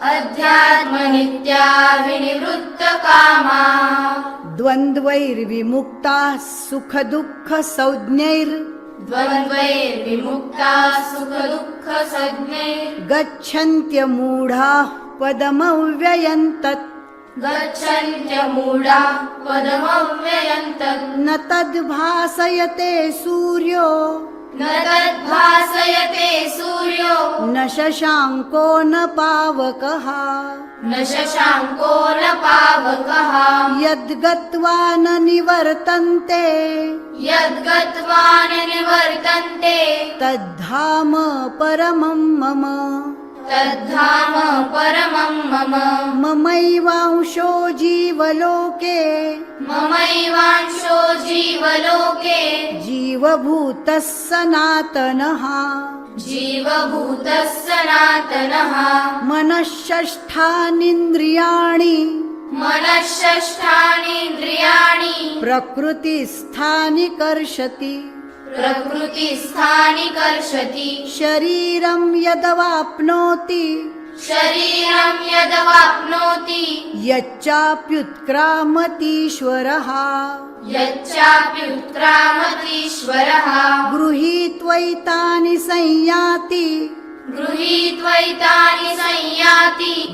अध्यात्मनित्याभिनिवृत्तकामाः द्वन्द्वैर्विमुक्ताः सुखदुःखसंज्ञैर् गच्छन्त्यमूढाः पदमव्ययं तत् न तद्भासयते सूर्यो न शशाङ्को न पावकः यद्गत्वा न निवर्तन्ते तद्धाम परमं मम ममैवांशो जीवलोके जीवभूतः सनातनः मनःषष्ठानीन्द्रियाणि प्रकृतिस्थानि कर्षति शरीरं यदवाप्नोति यच्चाप्युत्क्रामतीश्वरः गृहीत्वैतानि संयाति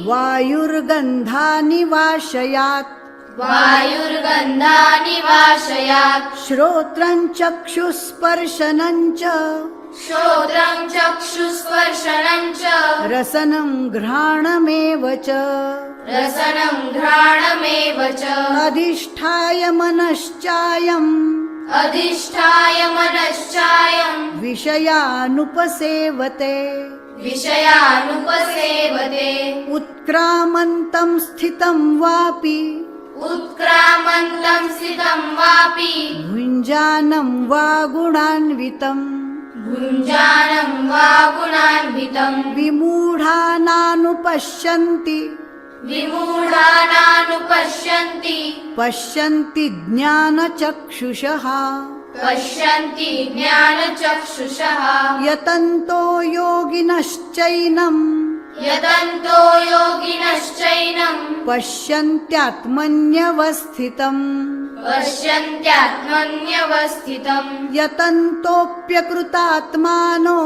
वायुर्गन्धानि वाशयात् श्रोत्रं चक्षुस्पर्शनं च रसनं घ्राणमेव च अधिष्ठाय मनश्चायं विषयानुपसेवते उत्क्रामन्तं स्थितं वापि भुञ्जानं वा गुणान्वितम् विमूढानानुपश्यन्ति पश्यन्ति ज्ञानचक्षुषः यतन्तो योगिनश्चैनं पश्यन्त्यात्मन्यवस्थितम् यतन्तोऽप्यकृतात्मानो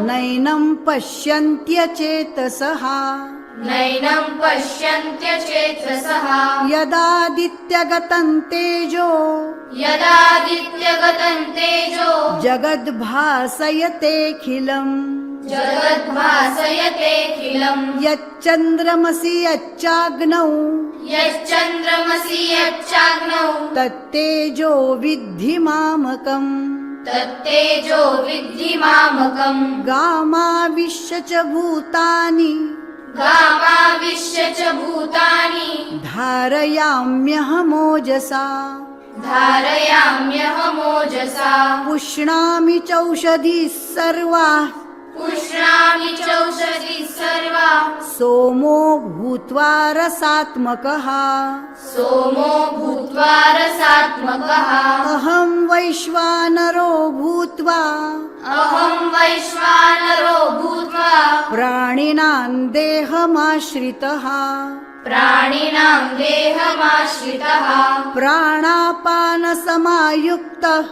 नैनं पश्यन्त्यचेतसः यदादित्यगतं तेजो जगद्भासयतेऽखिलम् यच्चन्द्रमसि यच्चाग्नौ तत्तेजो विद्धि मामकम् गामाविश्य च भूतानि धारयाम्यहमोजसा पुष्णामि चौषधिः सर्वाः सोमो भूत्वा रसात्मकः अहं वैश्वानरो भूत्वा प्राणिनां देहमाश्रितः प्राणापानसमायुक्तः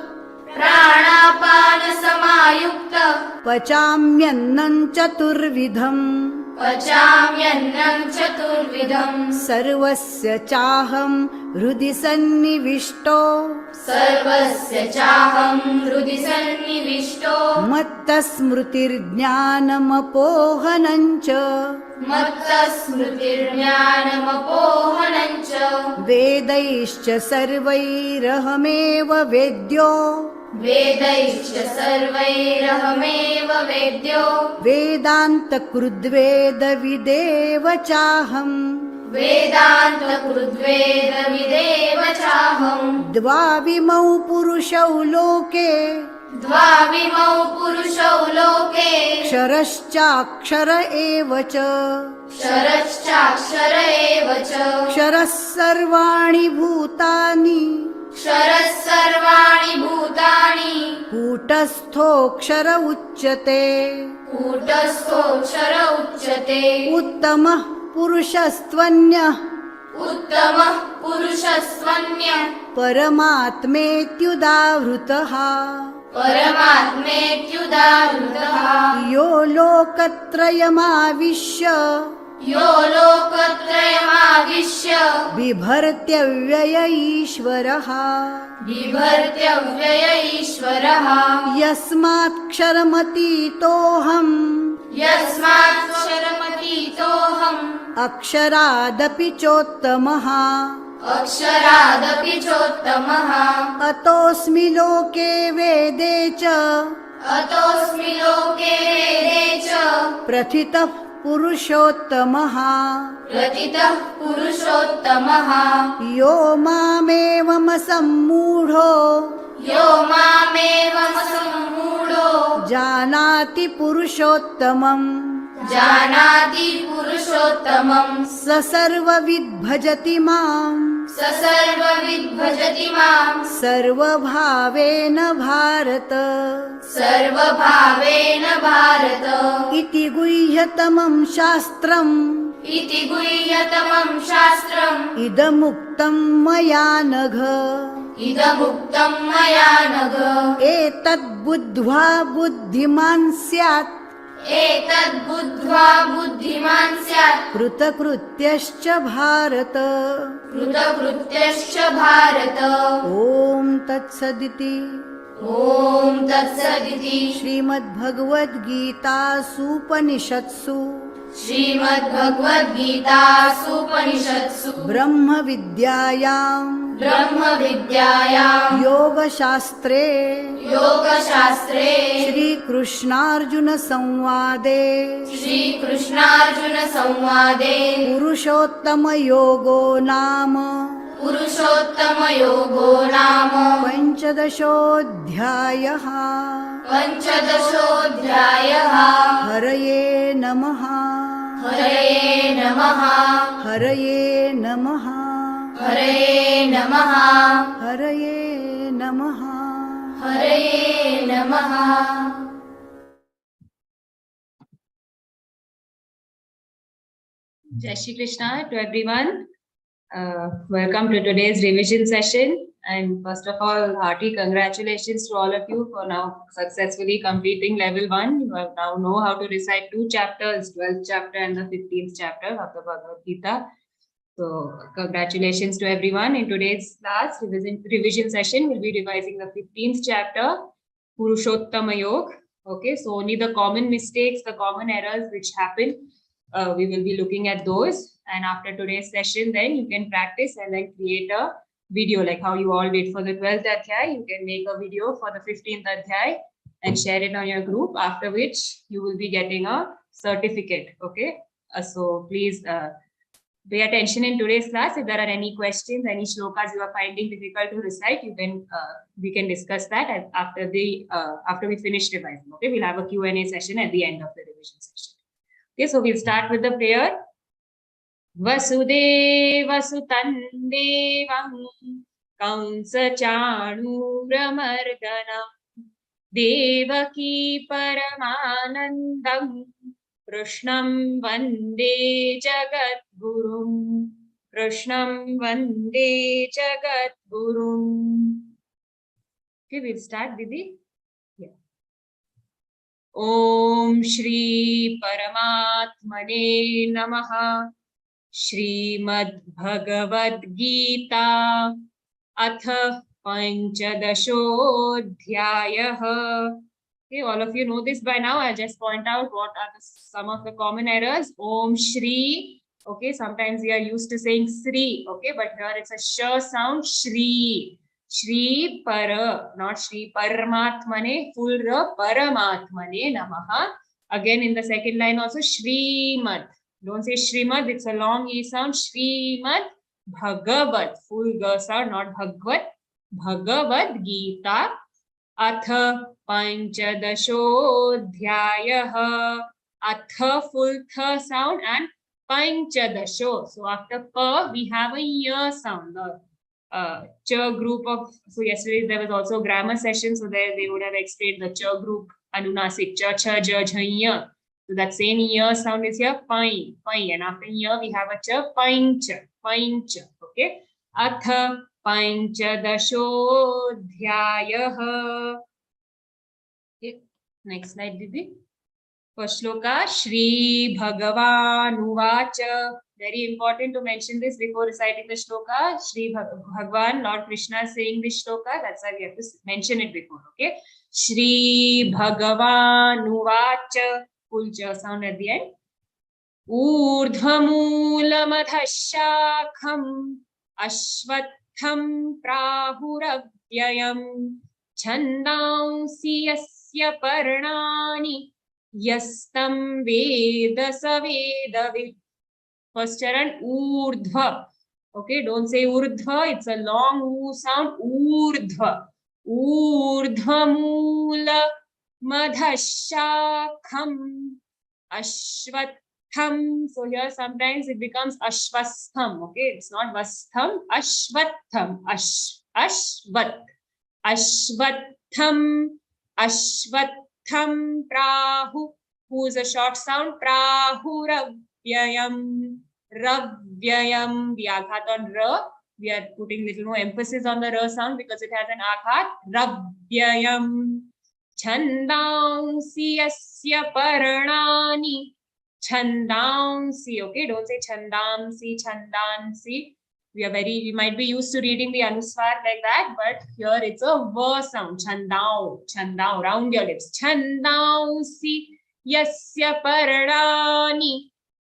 पचाम्यन्नं चतुर्विधम् सर्वस्य चाहं हृदि सन्निविष्टो मत्तस्मृतिर्ज्ञानमपोहनं च वेदैश्च सर्वैरहमेव वेद्यो वेदान्तकृद्वेदविदेव चाहम् द्वाविमौ पुरुषौ लोके क्षरश्चाक्षर एव च क्षरः सर्वाणि भूतानि क्षरः सर्वाणि भूतानि कूटस्थोऽक्षर उच्यते कूटस्थोऽक्षर उच्यते उत्तमः पुरुषस्त्वन्यः उत्तमः पुरुषस्त्वन्यः परमात्मेत्युदाहृतः परमात्मेत्युदाहृतः यो लोकत्रयमाविश्य यो लोकत्रयमाविश्य बिभर्त्यव्यय ईश्वरः बिभर्त्यव्यय ईश्वरः यस्मात्क्षरमतीतोऽहम् यस्माक्षरमतीतोऽहम् अक्षरादपि चोत्तमः अक्षरादपि चोत्तमः अतोऽस्मि लोके वेदे च अतोऽस्मि लोके वेदे च प्रथितः पुरुषोत्तमः प्रथितः पुरुषोत्तमः यो मामेवमसम्मूढो यो मामेवमसम्मूढो जानाति पुरुषोत्तमम् जानाति पुरुषोत्तमम् स सर्वविद् भजति माम् स सर्वविद् भजति माम् सर्वभावेन भारत सर्वभावेन भारत इति गुह्यतमं शास्त्रम् इति गुह्यतमम् शास्त्रम् इदमुक्तं मया नघ इदमुक्तम् मया नघ एतद्बुद्ध्वा बुद्धिमान् स्यात् एतद्बुद्ध्वा बुद्धिमान् स्यात् कृतकृत्यश्च भारत कृतकृत्यश्च भारत ॐ तत्सदिति ॐ तत्सदिति श्रीमद्भगवद्गीतासूपनिषत्सु श्रीमद्भगवद्गीतासूपनिषत्सु ब्रह्मविद्यायां ब्रह्मविद्यायां योगशास्त्रे योगशास्त्रे श्रीकृष्णार्जुनसंवादे श्रीकृष्णार्जुनसंवादे पुरुषोत्तमयोगो नाम पुरुषोत्तमयोगो नाम पञ्चदशोऽध्यायः पञ्चदशोऽध्यायः हरये नमः हरये नमः हरये नमः हरये नमः हरये नमः हरये नमः Jai Shri Krishna to everyone. Welcome to today's revision session. And first of all, hearty congratulations to all of you for now successfully completing level 1. You have now know how to recite 2 chapters, 12th chapter and the 15th chapter of the Bhagavad Gita. So congratulations to everyone. In today's class revision session, we'll be revising the 15th chapter, Purushottama Yoga. Okay, so only the common mistakes, the common errors which happen, we will be looking at those. And after today's session, then you can practice and then create a video like how you all did for the 12th adhyay. You can make a video for the 15th adhyay and share it on your group, after which you will be getting a certificate. Okay, so please pay attention in today's class. If there are any questions, any shlokas you are finding difficult to recite, you can we can discuss that after we finish revising. Okay, we'll have a Q&A session at the end of the revision session. Okay, so we'll start with the prayer. Vasudevasutan devam Kamsachanuramardanam Devaki Paramanandam Krishnam Vande Jagadgurum Krishnam Vande Jagadgurum. Okay, we'll start, Didi. Yeah. Om Shri Paramatmane Namaha. Shrimad Bhagavad Gita Atha Panchadashodhyayah. Okay, all of you know this by now. I'll just point out what are some of the common errors. Om Shri. Okay, sometimes we are used to saying Sri. Okay, but here it's a sh sound. Shri. Shri Para, not Shri Paramatmane, full ra, Paramatmane Namaha. Again in the second line also Shrimad. Don't say Shrimad, it's a long E sound. Shrimad Bhagavad, full G sound, not Bhagavad. Bhagavad Gita Atha Panchadashodhyayah. Atha, full Th sound, and Panchadasho. So after Pa, we have a Y sound. The cha group of, so yesterday there was also grammar session, so there they would have explained the cha group anunasik, cha, cha, ja, jha, so that same ya sound is here, pai, pai, and after ya we have a cha, paincha, paincha, okay. Atha panchadashodhyayah. Okay, next slide, Didi. First shloka, Shri Bhagavan. Very important to mention this before reciting the shloka. Shri Bhagavan, Lord Krishna is saying this shloka. That's why we have to mention it before. Okay. Shri Bhagavan. Full ja sound at the end. Urdhmulamadhashakham ashvatham prahuravyayam chandansi yasya parnani yastam veda savedavid. First charan, urdhva. Okay, don't say urdhva, it's a long u sound. Urdhva. Urdhmula madhashakham ashvatham. So here sometimes it becomes ashvastham. Okay, it's not vastham. Ashvatham. Ashvat. Ashvatham. Ashvatham prahu. Who is a short sound? Prahuravyayam. Ravyayam. The aghat on ra. We are putting little more emphasis on the ra sound because it has an aghat. Ravyayam. Chandansi yasya parnani. Chandansi. Okay, don't say chandansi, chandansi. We might be used to reading the anuswar like that, but here it's a va sound. Chandau, chandau. Round your lips. Chandansi yasya parnani.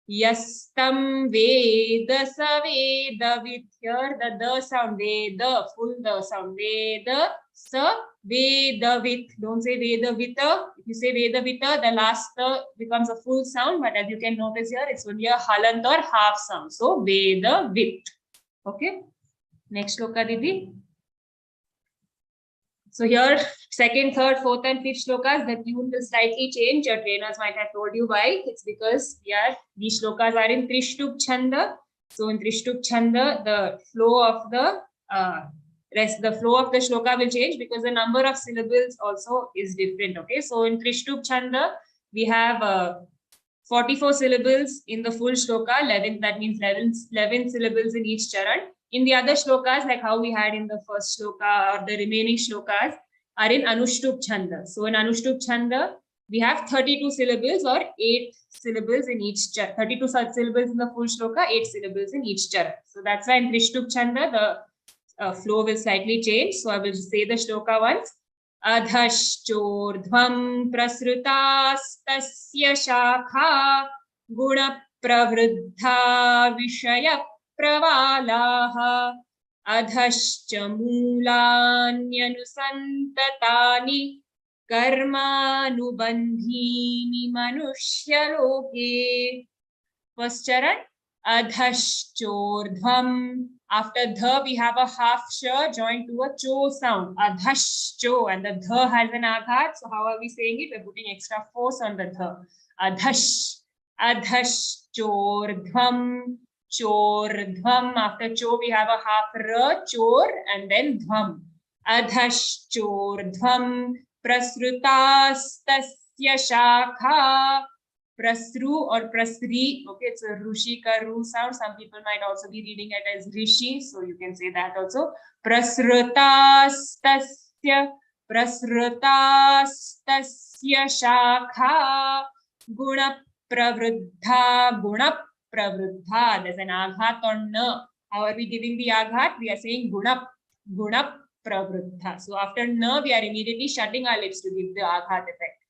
Yastam veda savedavid. Here the sound, veda, full the sound, veda sa vedavit. Don't say vedavita. If you say vedavita, the last becomes a full sound, but as you can notice here, it's only a halant or half sound. So vedavit. Okay. Next shloka, Didi. So here, second, third, fourth, and fifth shlokas, the tune will slightly change. Your trainers might have told you why. It's because these shlokas are in Trishtub Chanda. So in Trishtub Chanda, the flow of the shloka will change because the number of syllables also is different. Okay, so in Trishtub Chanda, we have 44 syllables in the full shloka. 11, that means 11 syllables in each charan. In the other shlokas, like how we had in the first shloka, or the remaining shlokas are in Anushtup Chanda. So in Anushtup Chanda, we have 32 syllables or 8 syllables in each charan. 32 syllables in the full shloka, 8 syllables in each charan. So that's why in Trishtup Chanda, the flow will slightly change. So I will say the shloka once. Adhashchordhvam prasrutastasya shakha guna pravruddha vishaya pravalaha adhascha mulanyanusantatani karmanubandhini manushya-loke. First charan, adhashchordhvam. After dha, we have a half sha joined to a cho sound. Adhashcho, and the dha has an aghat. So how are we saying it? We're putting extra force on the dha. Adhash, adhashchordhvam, chordhvam. After cho, we have a half ra, chor, and then dhvam. Adhashchordhvam prasrutastasya shakha. Prasru or prasri, okay, it's a rushi ka ru sound. Some people might also be reading it as rishi, so you can say that also. Prasrutastasya shakha guna pravruddha. There's an aghat on na. How are we giving the aghat? We are saying guna pravruddha. So after na, we are immediately shutting our lips to give the aghat effect.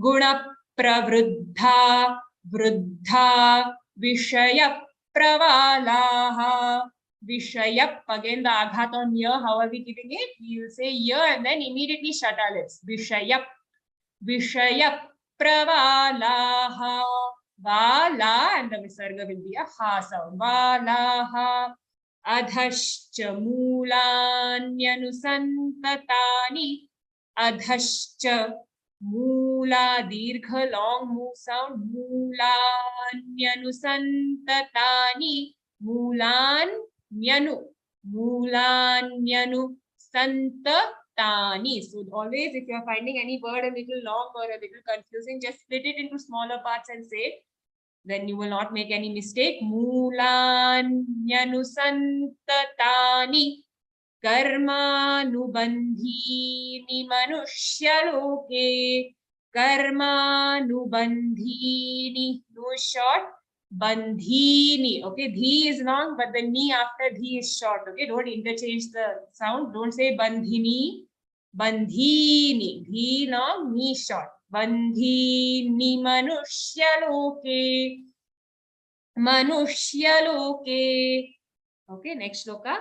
Guna pravruddha, vruddha, vishaya pravalaha. Vishaya, again the aghat on ya. How are we giving it? We will say ya and then immediately shut our lips. Vishaya pravalaha. Vala, and the visarga will be a ha sound. Valaha. Adhascha mulanyanusantatani. Adhascha. Mula, dirgha, long mu sound. Mulanyanusantatani. Mulan, nyanu. Mulanyanu santatani. So always if you are finding any word a little long or a little confusing, just split it into smaller parts and say it. Then you will not make any mistake. Mulanyanu santatani कर्मानुबन्धीनि मनुष्यलोके कर्मानुबन्धीनि no short bandhini. Okay, dhi is long but the ni after dhi is short. Okay, don't interchange the sound. Don't say bandhini, bandhini. Dhi long, ni short. Bandhini manushyaloke, manushyaloke. Okay, next shloka.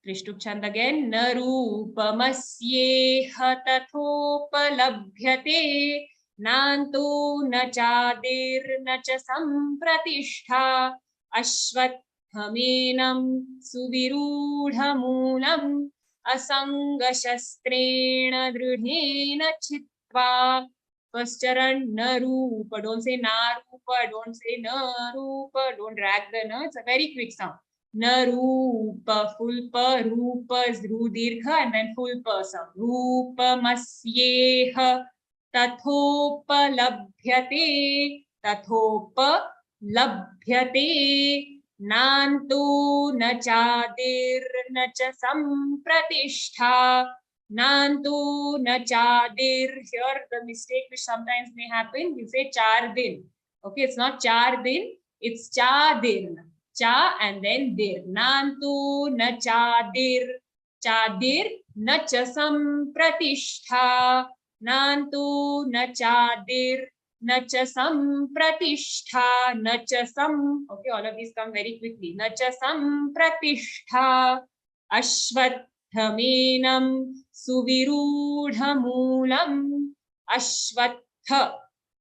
Trishtup Chand again. Na rupamsyeha tathopalabhyate nanto na chadir na cha sampratishtha ashvathamenam suvirudhamulam asanga shastrena dridhena chitva. First charan, na rupa. Don't say na rupa. Don't say na rupa. Don't drag the na. It's a very quick sound. Na rupa, full pa, rupa is ru dirgha and then full pa sound. Rupa masyeha tathopa labhyate, tathopa labhyate, nanto na chadir na cha sampratishtha, nanto na chadir. Here the mistake which sometimes may happen, you say char din. Okay, it's not char din, it's chadir. Cha and then dir. Nantu na chadir. Chadir na cha sampratishtha. Nantu na chadir na cha sampratishtha. Na cha sam. Okay, all of these come very quickly. Na cha sampratishtha. Ashvathamenam suvirudhamulam. Ashvatha.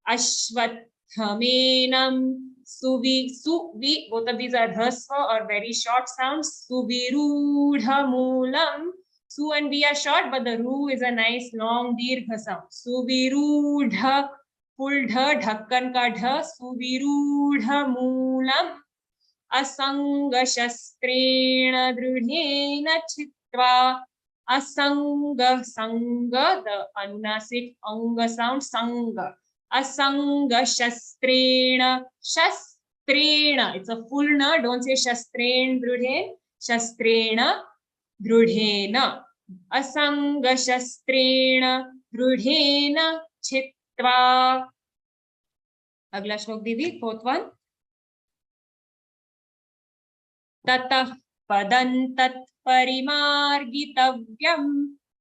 Ashvathamenam. Suvi, suvi, both of these are hrasva or very short sounds. Suvirudhamulam. Su and vi are short, but the ru is a nice long dirgha sound. Suvirudha, full dha, dhakkan ka dha. Suvirudhamulam. Asanga shastrena dridhena chitva. Asanga, sanga, the anunasik anga sound, sanga. Asanga shastrena, shastrena. It's a full na. Don't say shastren drudhen. Shastrena drudhena. Asanga shastrena drudhena chitva. Agla shlok didi, fourth one. Tatah padantat parimargitavyam.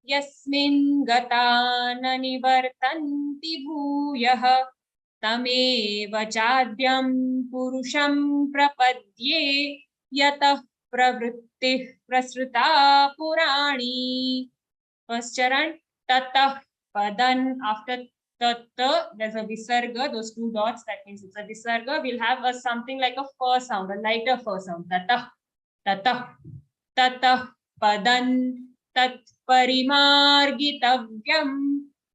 Yasmin gata na nivartanti bhuyah tameva chadyam purusham prapadye yatah pravrittih prasruta purani. First charan, tatah padan. After tata, there's a visarga, those two dots, that means it's a visarga. We'll have a something like a fa sound, a lighter fa sound. Tatah, tatah, tatah padan. Tat parimargitavyam.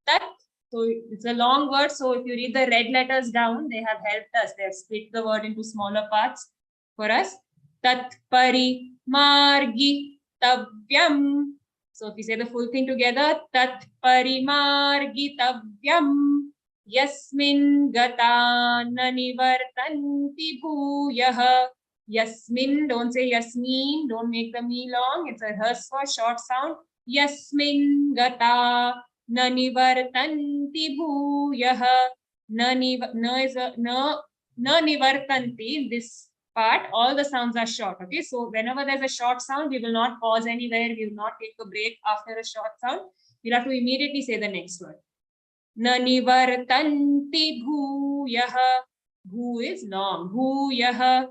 Tat. So it's a long word. So if you read the red letters down, they have helped us. They have split the word into smaller parts for us. Tat parimargitavyam. So if we say the full thing together, tat parimargitavyam. Yasmin gata na nivartanti bhuyah. Yasmin, don't say yasmin, don't make the me long. It's a hrasva, short sound. Yasmin gata na nivartanti bhuyah. Na is a na nivartanti. This part, all the sounds are short. Okay, so whenever there's a short sound, we will not pause anywhere. We will not take a break after a short sound. We'll have to immediately say the next word. Na nivartanti bhuyah. Bhu is long. Bhuyah.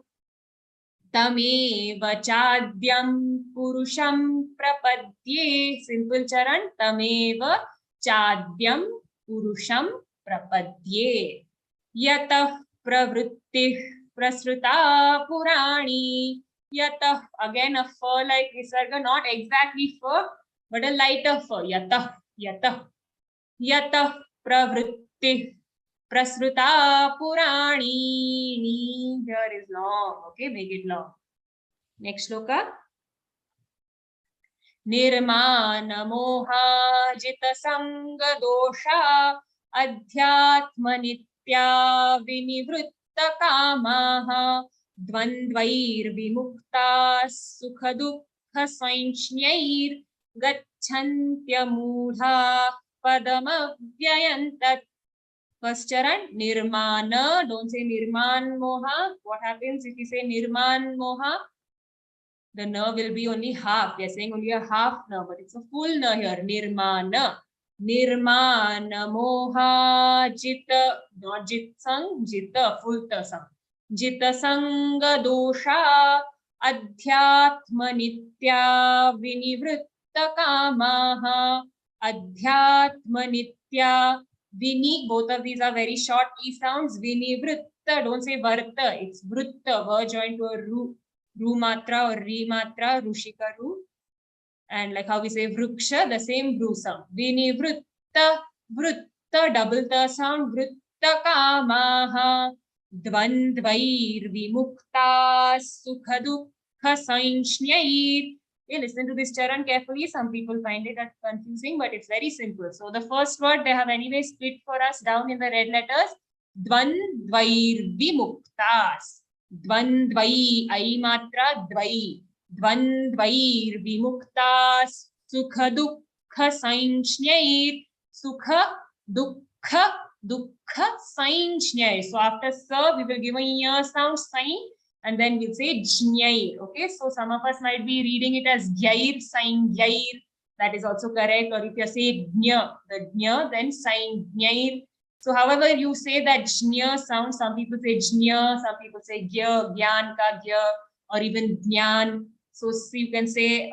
Tameva chadyam purusham prapadye. Simple charan. Tameva chadyam purusham prapadye. Yatah pravrittih prasruta purani. Yatah, again a fa like visarga, not exactly fa, but a lighter fa. Yatah, yatah. Yatah pravrittih prasruta purani. Here is long. Okay, make it long. Next shloka. Nirmana mohajita sanga dosha adhyatma nitya vinivritta kamaha dvandvair vimukta sukha dukkha svainshnair gacchantya mudha padamavyyantat. First charan, nirmana. Don't say nirman moha. What happens if you say nirman moha? The na will be only half. We are saying only a half na, but it's a full na here. Nirmana. Nirmana moha jita. Not jitsang, jita, full tasang. Jita sanga dosha adhyatma nitya vinivritta kamaha. Adhyatma nitya. Vini, both of these are very short E sounds. Vinivritta, don't say varta, it's vritta, ver joined to a ru matra or ri matra, rushika ru. And like how we say vruksha, the same ru sound. Vinivritta, vritta, double ta sound, vritta kamaha. Dvandvair vimukta sukha dukkha sainshnyair. Okay, listen to this charan carefully. Some people find it confusing, but it's very simple. So the first word they have anyway split for us down in the red letters. Dvandvair vimuktas. Dvandvai, ai matra, dvai. Dvandvair vimuktas. Sukha dukkha sainshnyair. Sukha dukkha dukkha sainshnyair. So after sa, we will give a ya sound, sain. And then we'll say jnair. Okay, so some of us might be reading it as gyair, sign gyair. That is also correct. Or if you say jnya, the jnya, then sign jnair. So however you say that jnya sound, some people say jnya, some people say gya, gyan ka gya, or even jnyan. So you can say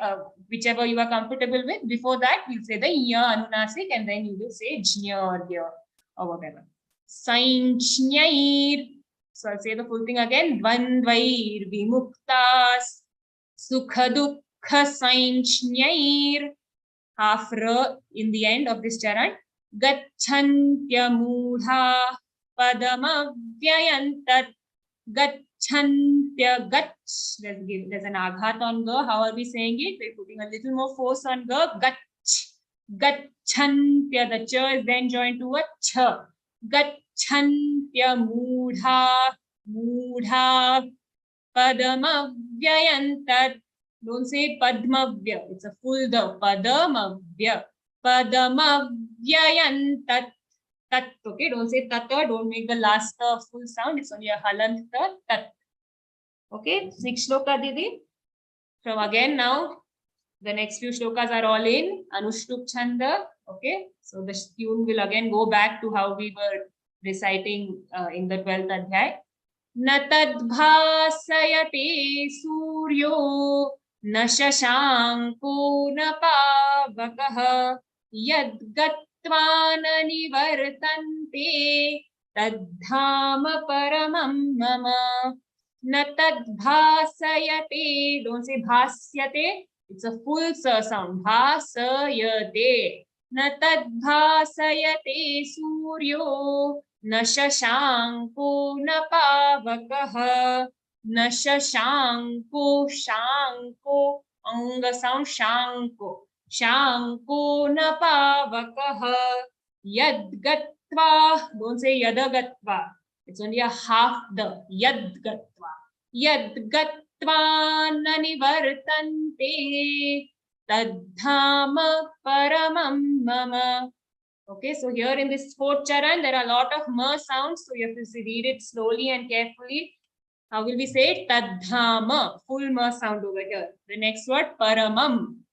whichever you are comfortable with. Before that, we'll say the ya anunasik, and then you will say jnya or gya or whatever. Sign jnair. So I'll say the full thing again. Dvandvair vimuktas sukha dukkha sainshnyair. Half ra in the end of this charan. Gacchantya mudha padamavyayantat. Gacchantya gach. There's an aghat on ga. How are we saying it? We're putting a little more force on ga. Gach. Gacchantya. The cha is then joined to a cha. Gacchantya mudha, mudha, padamavyayantat. Don't say padmavya, it's a full da. Padamavya, padamavyayantat. Tat, okay, don't say tata, don't make the last full sound, it's only a halant ta, tat. Okay, next shloka, Didi. From again now, the next few shlokas are all in Anushtup Chanda. Okay, so the tune will again go back to how we were reciting in the 12th adhyay. Na tadbhasayate suryo na shashanko na pavakah yadgatvana nivartante tadhama paramam mama. Na tadbhasayate, don't say bhasyate, it's a full sa sound. Bhasayate. Na tadbhasayate suryo na shashanko na pavakah. Na shashanko, shanko, anga sound shanko. Shanko na pavakah. Yadgatva, don't say yadagatva. It's only a half the yadgatva. Yadgatva na nivartante tadhama paramam mama. Okay, so here in this fourth charan, there are a lot of ma sounds, so you have to read it slowly and carefully. How will we say it? Tadhama, full ma sound over here. The next word, paramam.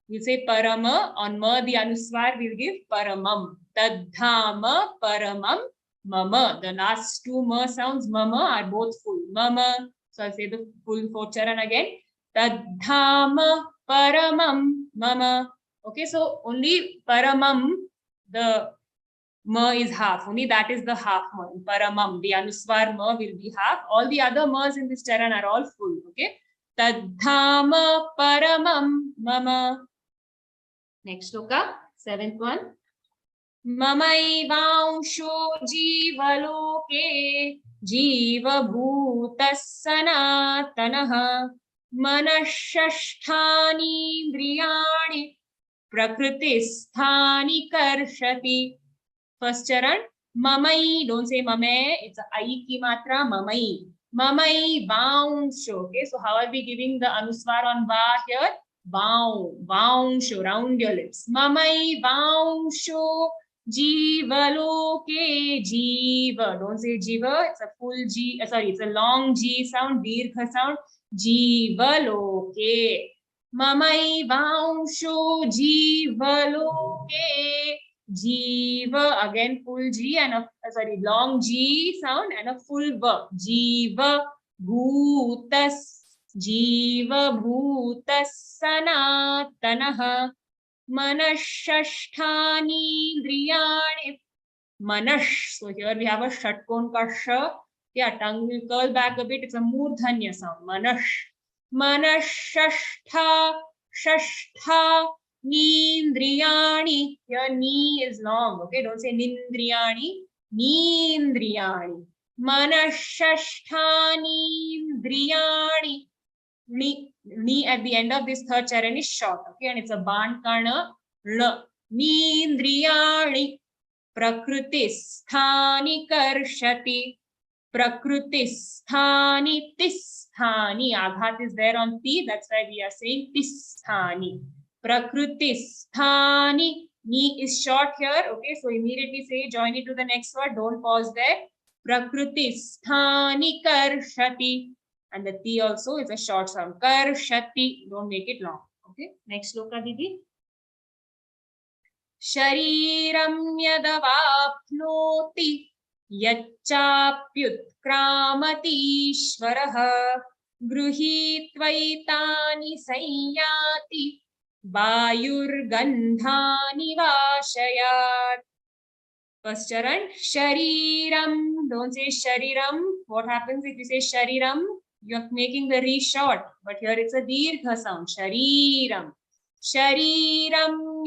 We'll say parama, on ma the anuswar we'll give paramam. Tadhama paramam mama. The last two ma sounds, mama, are both full. Mama. So I'll say the full fourth charan again. Tadhama paramam mama. Okay, so only paramam, the ma is half. Only that is the half ma. Paramam, the anuswar ma will be half. All the other ma's in this charan are all full. Okay. Tadhama paramam mama. Next shloka, seventh one. Mamaivansho jivaloke jiva bhutas sanatanaha मनःषष्ठानीन्द्रियाणि प्रकृतिस्थानि कर्षति. First charan, mamai, don't say mame, it's a I ki matra, mamai. Mamai vaunsho. Okay, so how are we giving the anuswar on va here? Vaunsho, round your lips. Mamai vaunsho jivaloke jiva. Don't say jiva, it's a full G, sorry, it's a long G sound, dirgha sound. Jivaloke. Mamai vaunsho jivaloke. Jiva, again full G and a long G sound and a full V. Jiva bhutas, Jiva bhutas sanatanaha, manashasthani indriyani. Manash. So here we have a shatkon ka sh. Yeah, tongue will curl back a bit. It's a murdhanya sound. Manash. Manashashtha, shashtha. Nindriyani. Here ni is long. Okay, don't say nindriyani. Nindriyani. Manashasthani indriyani. Ni at the end of this third charan is short. Okay, and it's a band karna. L. Nindriyani. Prakritisthani karshati. Prakritisthani tisthani. Aghat is there on T. That's why we are saying tisthani. Prakritisthani. Ni is short here. Okay, so immediately say join it to the next word. Don't pause there. Prakritisthani karshati. And the T also is a short sound. Karshati. Don't make it long. Okay, next shloka, Didi. Shariram yadavapnoti yachapyutkramati ishvaraha gruhitvaitani sayyati vayurgandhani vashayat. First charan, shariram. Don't say shariram. What happens if you say shariram? You're making the re short, but here it's a dirgha sound. Shariram. Shariram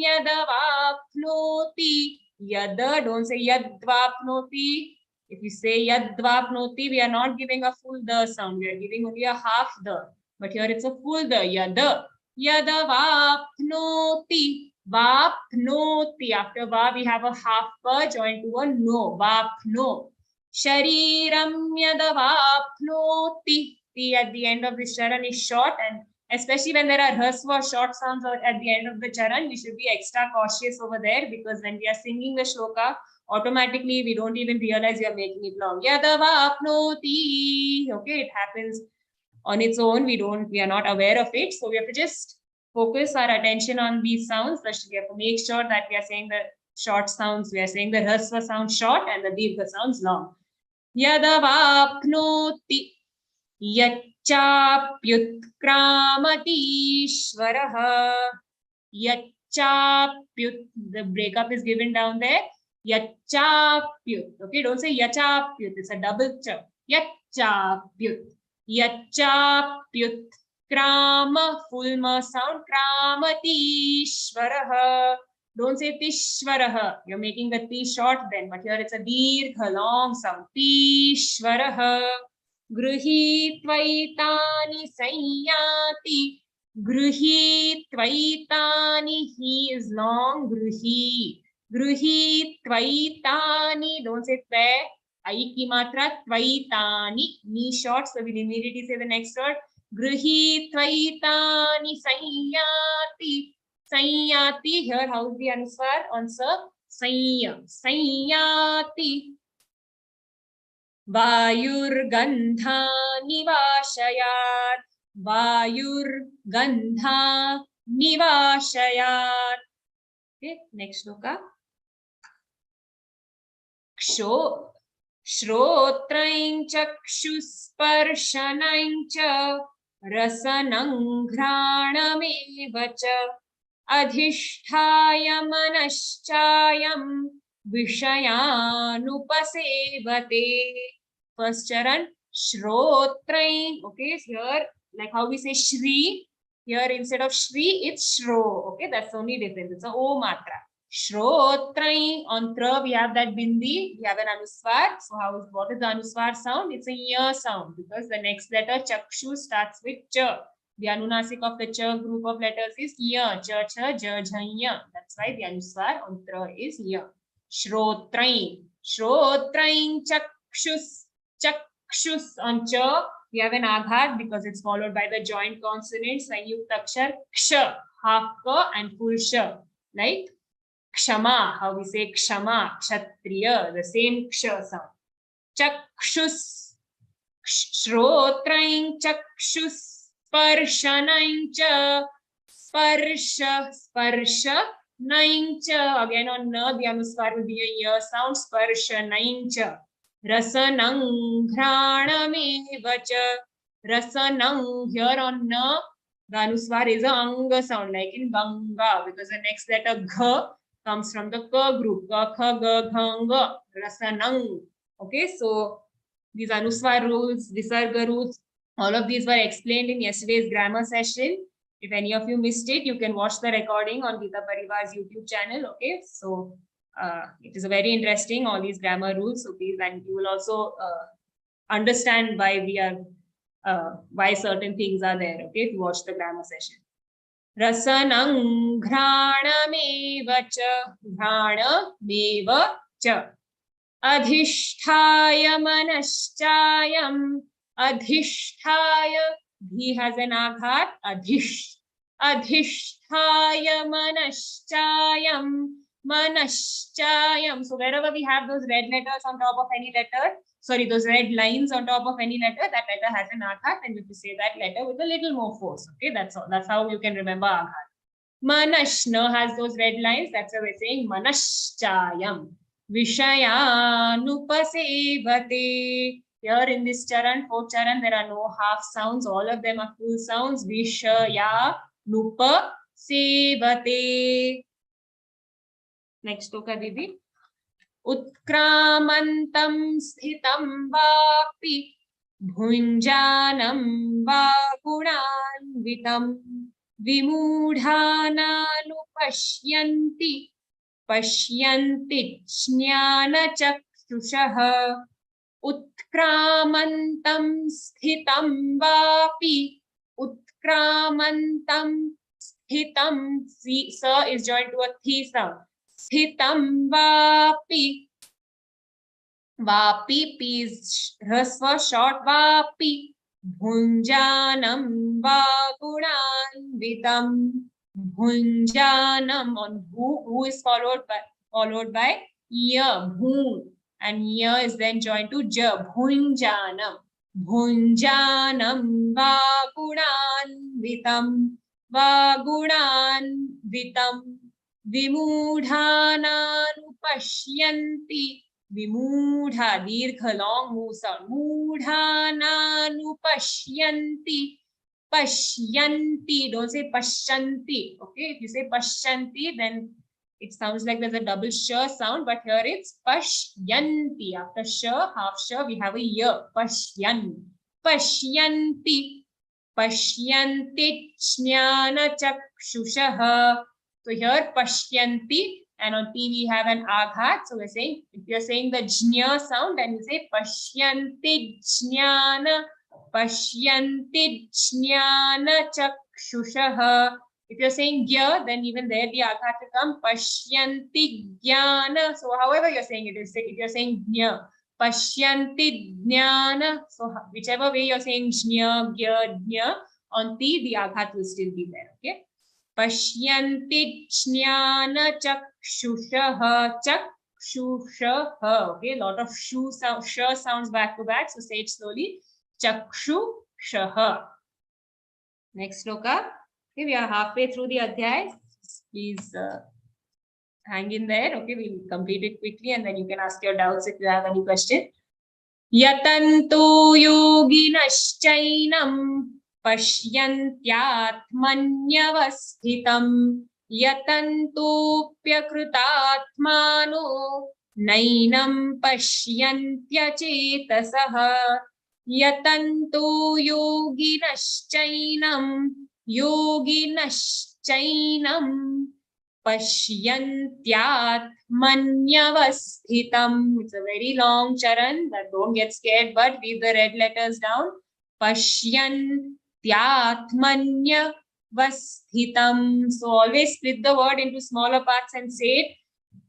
yadavapnoti. Yada, don't say yadvapnoti. If you say yadvapnoti, we are not giving a full the sound. We are giving only a half the. But here it's a full the. Yada. Yadavapnoti. Vapnoti. After va, we have a half pa joined to a no. Vapno. Shariram yadavapnoti. T at the end of this charan is short, and especially when there are hrasva short sounds at the end of the charan, we should be extra cautious over there, because when we are singing the shloka, automatically we don't even realize we are making it long. Yadavapnoti. Okay, it happens on its own. We are not aware of it. So we have to just focus our attention on these sounds. We have to make sure that we are saying the short sounds. We are saying the hrasva sound short and the dirgha sounds long. Yadavapnoti. Yachapyutkramati ishvaraha. Yachapyut. The breakup is given down there. Yachapyut. Okay, don't say yachapyut. It's a double ch. Yachapyut. Yachapyut. Krama, full ma sound. Kramati ishvaraha. Don't say tishvaraha. You're making the T short then, but here it's a dirgha, long sound. Tishvaraha. Gruhitvaitani sayyati. Gruhitvaitani. He is long. Gruhitvaitani. Don't say tve. I ki matra. Tvaitani. Ni short. So we'll immediately say the next word. Gruhitvaitani sayyati. Sayyati. Here, how is the anuswar? Answer. Sayya. Sayyati. Vayurgandha nivashayat. Vayurgandha nivashayat. Okay, next shloka. Ksho. Shrotrain chakshusparshanain cha rasanang ghranameva cha adhishthaya manaschayam vishayanupasevate. First charan, shrotrain. Okay, so here, like how we say shri, here instead of shri, it's shro. Okay, that's the only difference. It's a o matra. Shrotrain. On tra, we have that bindi. We have an anuswar. So what is the anuswar sound? It's a ya sound, because the next letter chakshu starts with cha. The anunasik of the ch group of letters is ya, cha, cha, ja, jha, ya. That's why the anuswar on tra is ya. Shrotrain. Shrotrain chakshus. Chakshus on cha. We have an aghat because it's followed by the joint consonants. Sanyukt akshar ksha, half ka and full sha. Like kshama, how we say kshama, kshatriya, the same ksha sound. Chakshus. Shrotrain chakshus. Sparshanain cha. Sparsha, sparsha. Naincha, again on na, the anuswar will be a ya sound. Sparsha, naincha. Rasanang, ghranameva. Rasanang, here on na, the anuswar is a anga sound, like in Ganga, because the next letter gha comes from the ka group. Ka, kha, ga, gha, nga. Rasanang. Okay, so these anuswar rules, visarga rules, all of these were explained in yesterday's grammar session. If any of you missed it, you can watch the recording on Geeta Parivar's YouTube channel. Okay, so it is a very interesting, all these grammar rules. So please, and you will also understand why we are, why certain things are there. Okay, to watch the grammar session. Rasanang ghranameva cha. Ghranameva cha. Adhisthaya manaschayam. Adhisthaya. He has an aghat. Adhish. Adhisthaya manaschayam. Manaschayam. So wherever we have those red letters on top of any letter, sorry, those red lines on top of any letter, that letter has an aghat, and you have to say that letter with a little more force. Okay, that's all. That's how you can remember aghat. Manashna has those red lines. That's why we're saying manaschayam. Vishayanupasevate. Here in this charan, fourth charan, there are no half sounds. All of them are full sounds. Vishayanupasevate. Next sloka, Didi. Utkramantam sthitam vapi bhunjanam va gunanvitam vimudhananupashyanti pashyanti jnanachakshushaha. Utkramantam sthitam vapi. Utkramantam sthitam. Sa is joined to a thi sound. Sthitam vapi. Vapi, P is rasva short. Vapi. Bhunjanam vagunanvitam. Bhunjanam on who is followed by ya, bhun, and ya is then joined to ja. Bhunjanam. Bhunjanam vagunanvitam. Vagunanvitam. Vimudhananupashyanti. Vimudha, dirgha, long mu sound. Mudhananupashyanti. Pashyanti. Don't say pashyanti. Okay, if you say pashyanti, then it sounds like there's a double sh sound, but here it's pashyanti. After sh, half sh, we have a y. Pashyan. Pashyanti. Pashyanti jnanachakshushaha. So here pashyanti, and on T we have an aghat. So we're saying, if you're saying the jnya sound, then you say pashyanti jnana. Pashyanti jnana chakshushaha. If you're saying gya, then even there the aghat will come pashyanti jnana. So however you're saying it, if you're saying jnya, pashyanti jnana. So whichever way you're saying jnya, gya, jnya, on T the aghat will still be there. Okay. Pashyanti jnana chakshushaha. Chakshushaha. Okay, a lot of sh sounds back to back. So say it slowly. Chakshushaha. Next sloka. Okay, we are halfway through the adhyay. Please hang in there. Okay, we'll complete it quickly and then you can ask your doubts if you have any question. Yatantu yoginaschainam pashyantyaatmanyavasthitam. Yatantupyakrutatmano nainam pashyantyachetasah. Yatantu yoginaschainam. Yoginaschainam pashyantyaatmanyavasthitam. It's a very long charan, but don't get scared, but read the red letters down. Pashyan, Vassthitam. So always split the word into smaller parts and say it.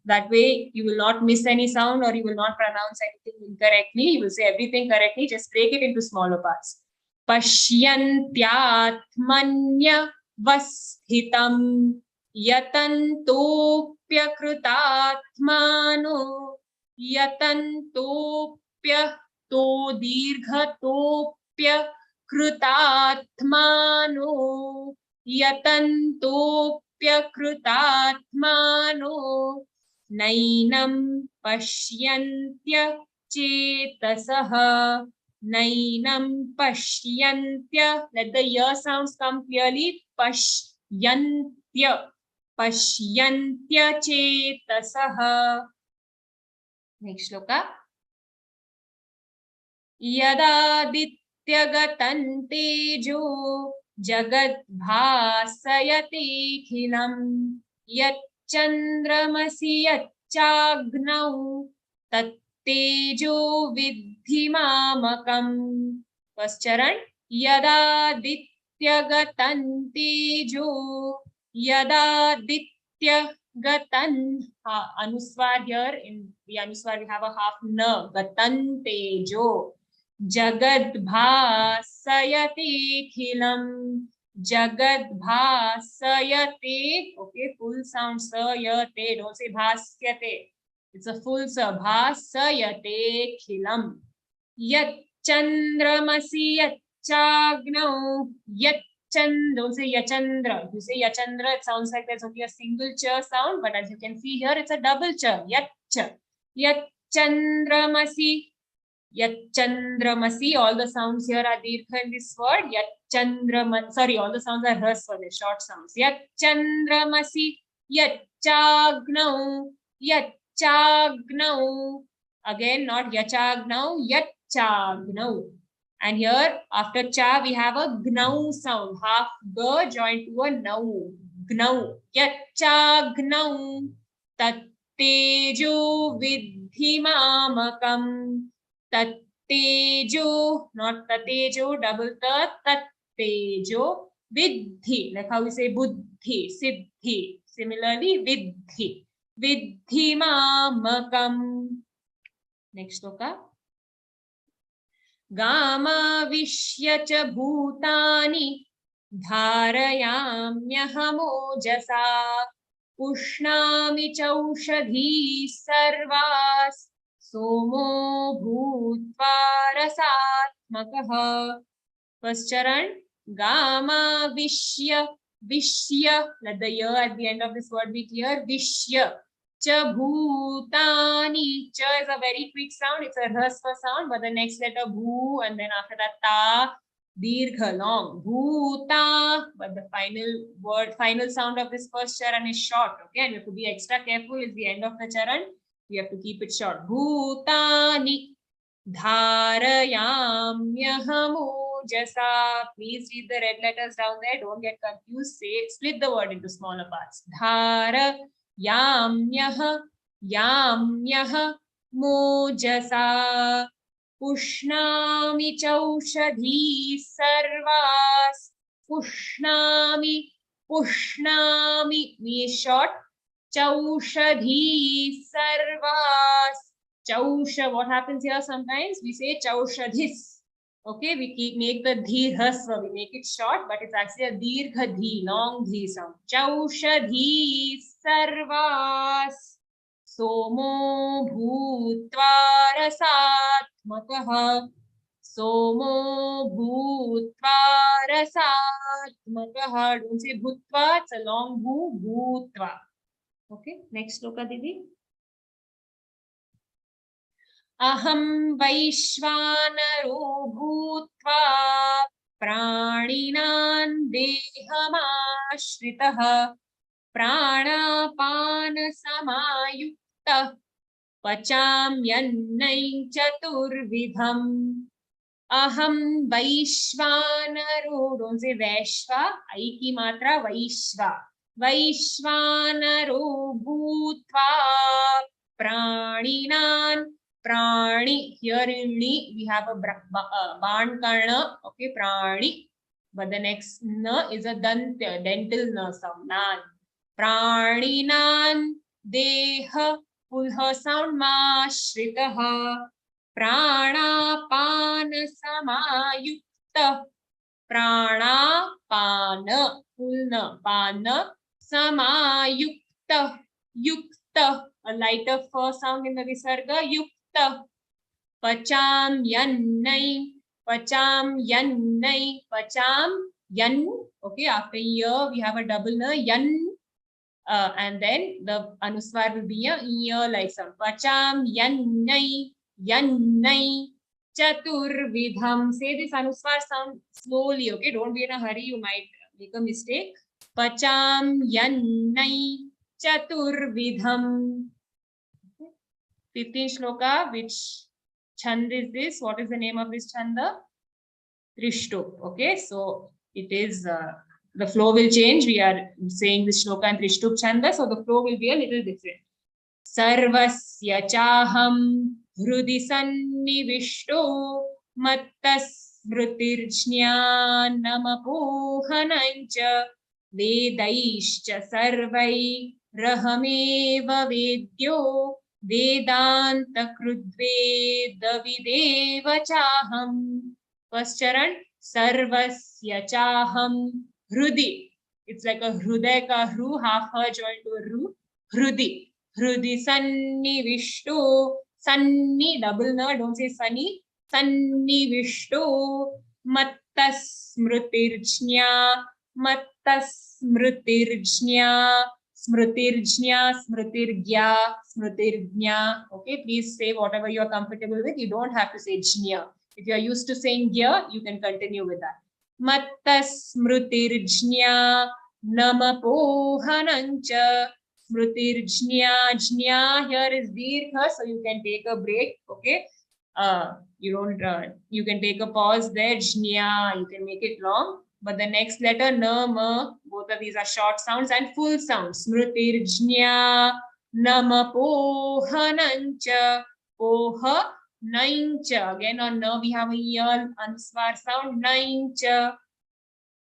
That way you will not miss any sound or you will not pronounce anything incorrectly. You will say everything correctly. Just break it into smaller parts. Pashyantyatmanya Vassthitam Yatantopyakrutatmano Yatantopya to dirghatopya Krutatmano Yatantopya Krutatmano Nainam Pashyantya Chetasaha Nainam Pashyantya. Let the ya sounds come clearly. Pashyantya Pashyantya Chetasaha. Next shloka. Yadadityagatante tejo jagat bhasayate yat chandramasi yachchagnau tattejo vidhi mamakam. First charan. Yadadityagatan tejo yadadityagatan. Anuswar here. In the anuswar we have a half na. Gatan tejo Jagad bhasayate khilam. Jagad bhasayate. Okay, full sound sayate. Don't say bhasyate. It's a full sa. Bhasayate khilam. Yat chandramasi yachchagnau. Yat chand. Don't say yachandra. If you say yachandra, it sounds like there's only a single cha sound. But as you can see here, it's a double cha. Yat cha. Yat chandramasi. Yatchandramasi, all the sounds here are dirgha in this word. Yatchandramasi, sorry, all the sounds are rasva, the short sounds. Yatchandramasi, yatchagnau, yatchagnau. Again, not yachagnau, yatchagnau. And here, after cha, we have a gnau sound, half ga joined to a nau. Gnau, yatchagnau, tattejo vidhi mamakam. Tattejo, not tatejo, double ta, tattejo, vidhi, like how we say buddhi, siddhi. Similarly, vidhi, vidhi mamakam. Next shloka. Gama vishya bhutani dharayamyahamo pushnami chaushadhi sarvas Somo bhutva rasatmakaha. First charan. Gama vishya. Vishya. Let the ya at the end of this word be clear. Vishya. Cha bhutani. Cha is a very quick sound. It's a rasva sound. But the next letter bhu and then after that ta. Dirgha long. Bhuta. But the final word, final sound of this first charan is short. Okay. And you have to be extra careful. It's the end of the charan. We have to keep it short. Bhutani dharayamyahamo. Please read the red letters down there. Don't get confused. Say, split the word into smaller parts. Dharayamyah Pushnami chaushadhi sarvas. Pushnami means short. Chaushadhi sarvas. Chausha, what happens here sometimes? We say chaushadhis. Okay, we make the dhi hasva. We make it short, but it's actually a dirgha dhi, long dhi sound. Chaushadhi sarvas. Somo bhutva rasatmakaha. Somo bhutva rasatmakaha. Don't say bhutva, it's a long bhu, bhutva. Okay, next shloka, Didi. Aham vaishvanaro bhutva praninan dehamashritah pranapana samayukta pachamyannai chaturvidham. Aham vaishvanaro. Don't say vaishva, ai ki matra vaishva. Vaishvanaro bhutva praninan. Prani, here in ni we have a ban karna. Okay, prani. but the next na is a dantya, dental na sound. Nan. Praninan deha, pulha sound ma shritaha. Pranapana samayukta. Pranapana, pulna, pana, samayukta, yukta, a lighter first sound in the visarga, yukta. Pacham yannai, pacham yannai, pacham yan. Okay, after year we have a double na, yan. And then the anuswar will be a ear like some. Pacham yannai, yannai. Chaturvidham. Say this anuswar sound slowly, okay? Don't be in a hurry, you might make a mistake. Pacham yannai chaturvidham. 15th shloka, which chand is this? What is the name of this chanda? Trishtup, okay? So it is, the flow will change. We are saying this shloka in Trishtup chanda, so the flow will be a little different. Sarvasya chaham hrudi sannivishto mattasmrutirjnanamapohanancha vedaishcha sarvai rahameva vedyo vedanta krudvedavideva chaham. First charan, sarvasya chaham hrudi. It's like a hruday ka hru, half her joined to a ru. Hrudi. Hrudi sannivishto. Sanni, double na, don't say sunny. Sannivishto. Mattasmrutirjnya. Mattasmrutirjnya. Smrutirjnya, smrutirgya, smrutirgnya. Okay, please say whatever you are comfortable with. You don't have to say jnya. If you are used to saying gya, you can continue with that. Mattasmrutirjnya namapohanancha. Smrutirjnya, jnya here is dirgha, so you can take a break. Okay, you can take a pause there. Jnya, you can make it long. But the next letter, na, ma, both of these are short sounds and full sounds. Smrutirjnya namapohanancha. Poha naincha. Again on na we have a yal answar sound. Naincha.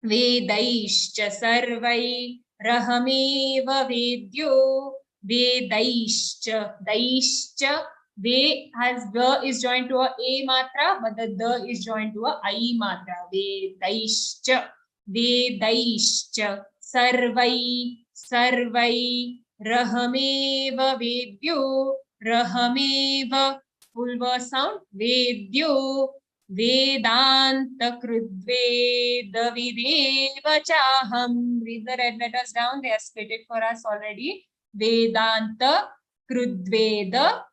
Vedaishcha sarvai rahameva vedyo. Vedaishcha. Daishcha. Ve has the is joined to a matra, but the is joined to a I matra. Vedaishcha. Vedaishcha. Sarvai. Sarvai. Rahameva vedyo. Rahameva. Full verse sound. Vedyo. Vedanta krudveda videva chaham. Read the red letters down. They are split it for us already. Vedanta krudveda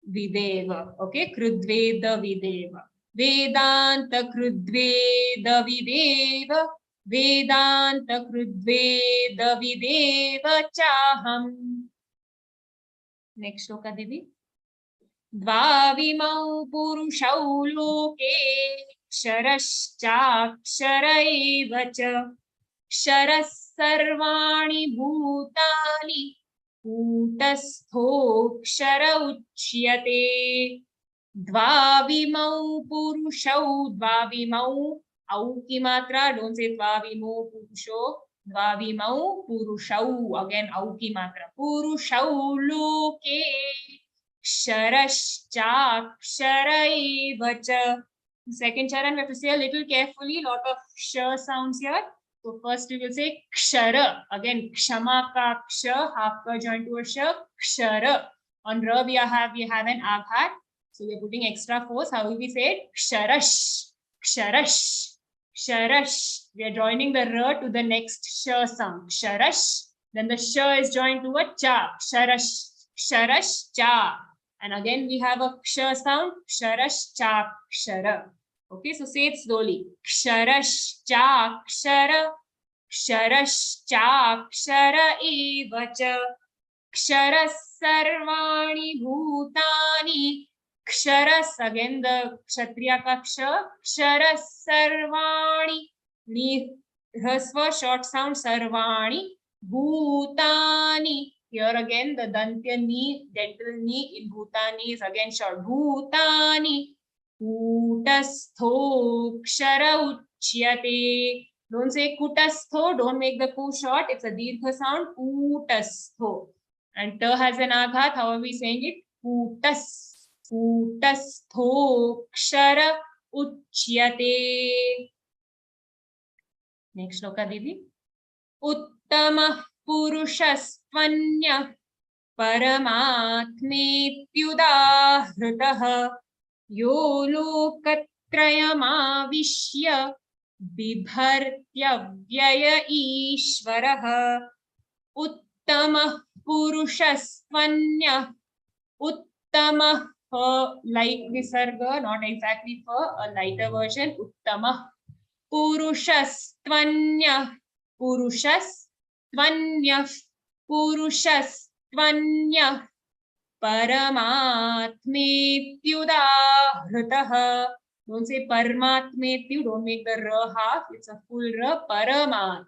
videva. Okay, krudveda videva. Vedanta krudveda videva. Vedanta krudveda videva chaham. Next shloka, Devi. Dvavimau purushau loke ksharaschaksharaiva cha ksharas sarvani bhutani kutasthoksara uchyate. Dvavimau purushau. Dvavimau, au ki matra, don't say dvavimau purusho. Dvavimau purushau, again au ki matra. Purushau loke ksharaschaksharaiva cha. Second charan, we have to say a little carefully, lot of sh sounds here. So first we will say kshara. Again, kshama ka ksha, half ka joined to a sh, kshara. On ra we have an aghat. So we are putting extra force. How will we say it? Ksharash. Ksharash. Ksharash. We are joining the ra to the next sh sound. Ksharash. Then the sh is joined to a cha. Ksharash. Ksharash cha. And again we have a ksha sound. Ksharash cha kshara. Okay, so say it slowly. Ksharash cha kshara. Ksharash cha kshara eva cha. Ksharas sarvani bhutani. Ksharas, again the kshatriya ka ksha. Ksharas sarvani. Ni hrasva short sound. Sarvani bhutani. Here again the dantya ni, dental ni in bhutani is again short. Bhutani. Kuta kutastho uchyate. Don't say kutastho, don't make the ku short, it's a dirgha sound, kutastho. And ta has an aghat, how are we saying it? Kutastho uchyate. Next shloka, Didi. Uttamah purushastvanyah परमात्मेत्युदाहृतः यो लोकत्रयमाविश्य बिभर्त्यव्यय ईश्वरः उत्तमः पुरुषस्त्वन्यः उत्तमः like visarga, not exactly for a lighter version. Uttamah purushastvanyah purushastvanyah purushastvanyah paramatmetyudahritah. Don't say paramatmetyu, don't make the ra half, it's a full ra. Paramat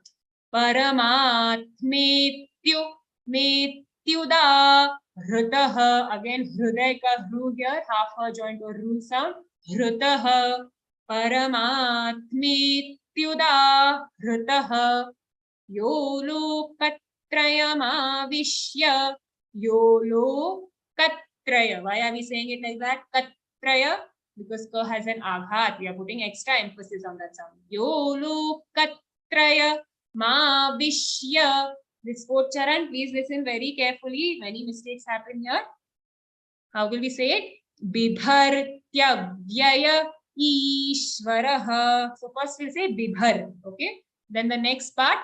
paramatmetyu metyudahritah. Again hriday ka hru here, half her joint or ru sound. Hritah paramatmetyudahritah yo lokatrayamavishya. Yolo katraya. Why are we saying it like that? Katraya, because ka has an aghat. We are putting extra emphasis on that sound. Yolo katraya ma vishya. This fourth charan, please listen very carefully. Many mistakes happen here. How will we say it? Bibhartya vyaya ishvaraha. So first we'll say bibhar. Okay. Then the next part,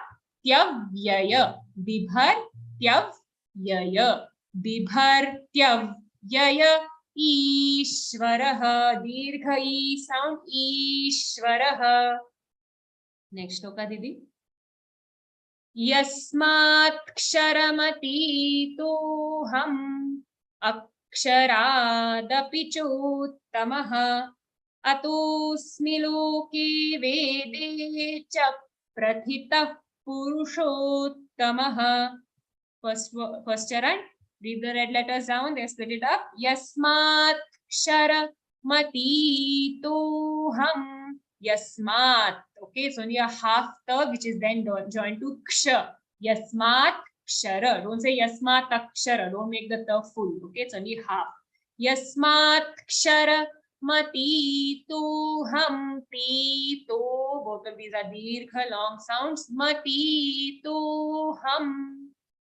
tyavyaya. Bibhartya yaya bibhartyavya ishvaraha. Dirgha e sound, ishvaraha. Next shloka, Didi. Yasmat ksharamatituham aksharaadapi chottamah atosmi loke vede cha prathitah purushottamah. First charan, read the red letters down, they split it up. Yasmat kshara matitoham. Yasmat. Okay, so only a half ta which is then joined to ksha. Yasmat kshara. Don't say yasmat akshara. Don't make the ta full. Okay, it's only half. Yasmat kshara matitoham. Tito. Both of these are dirgha long sounds. Matitoham.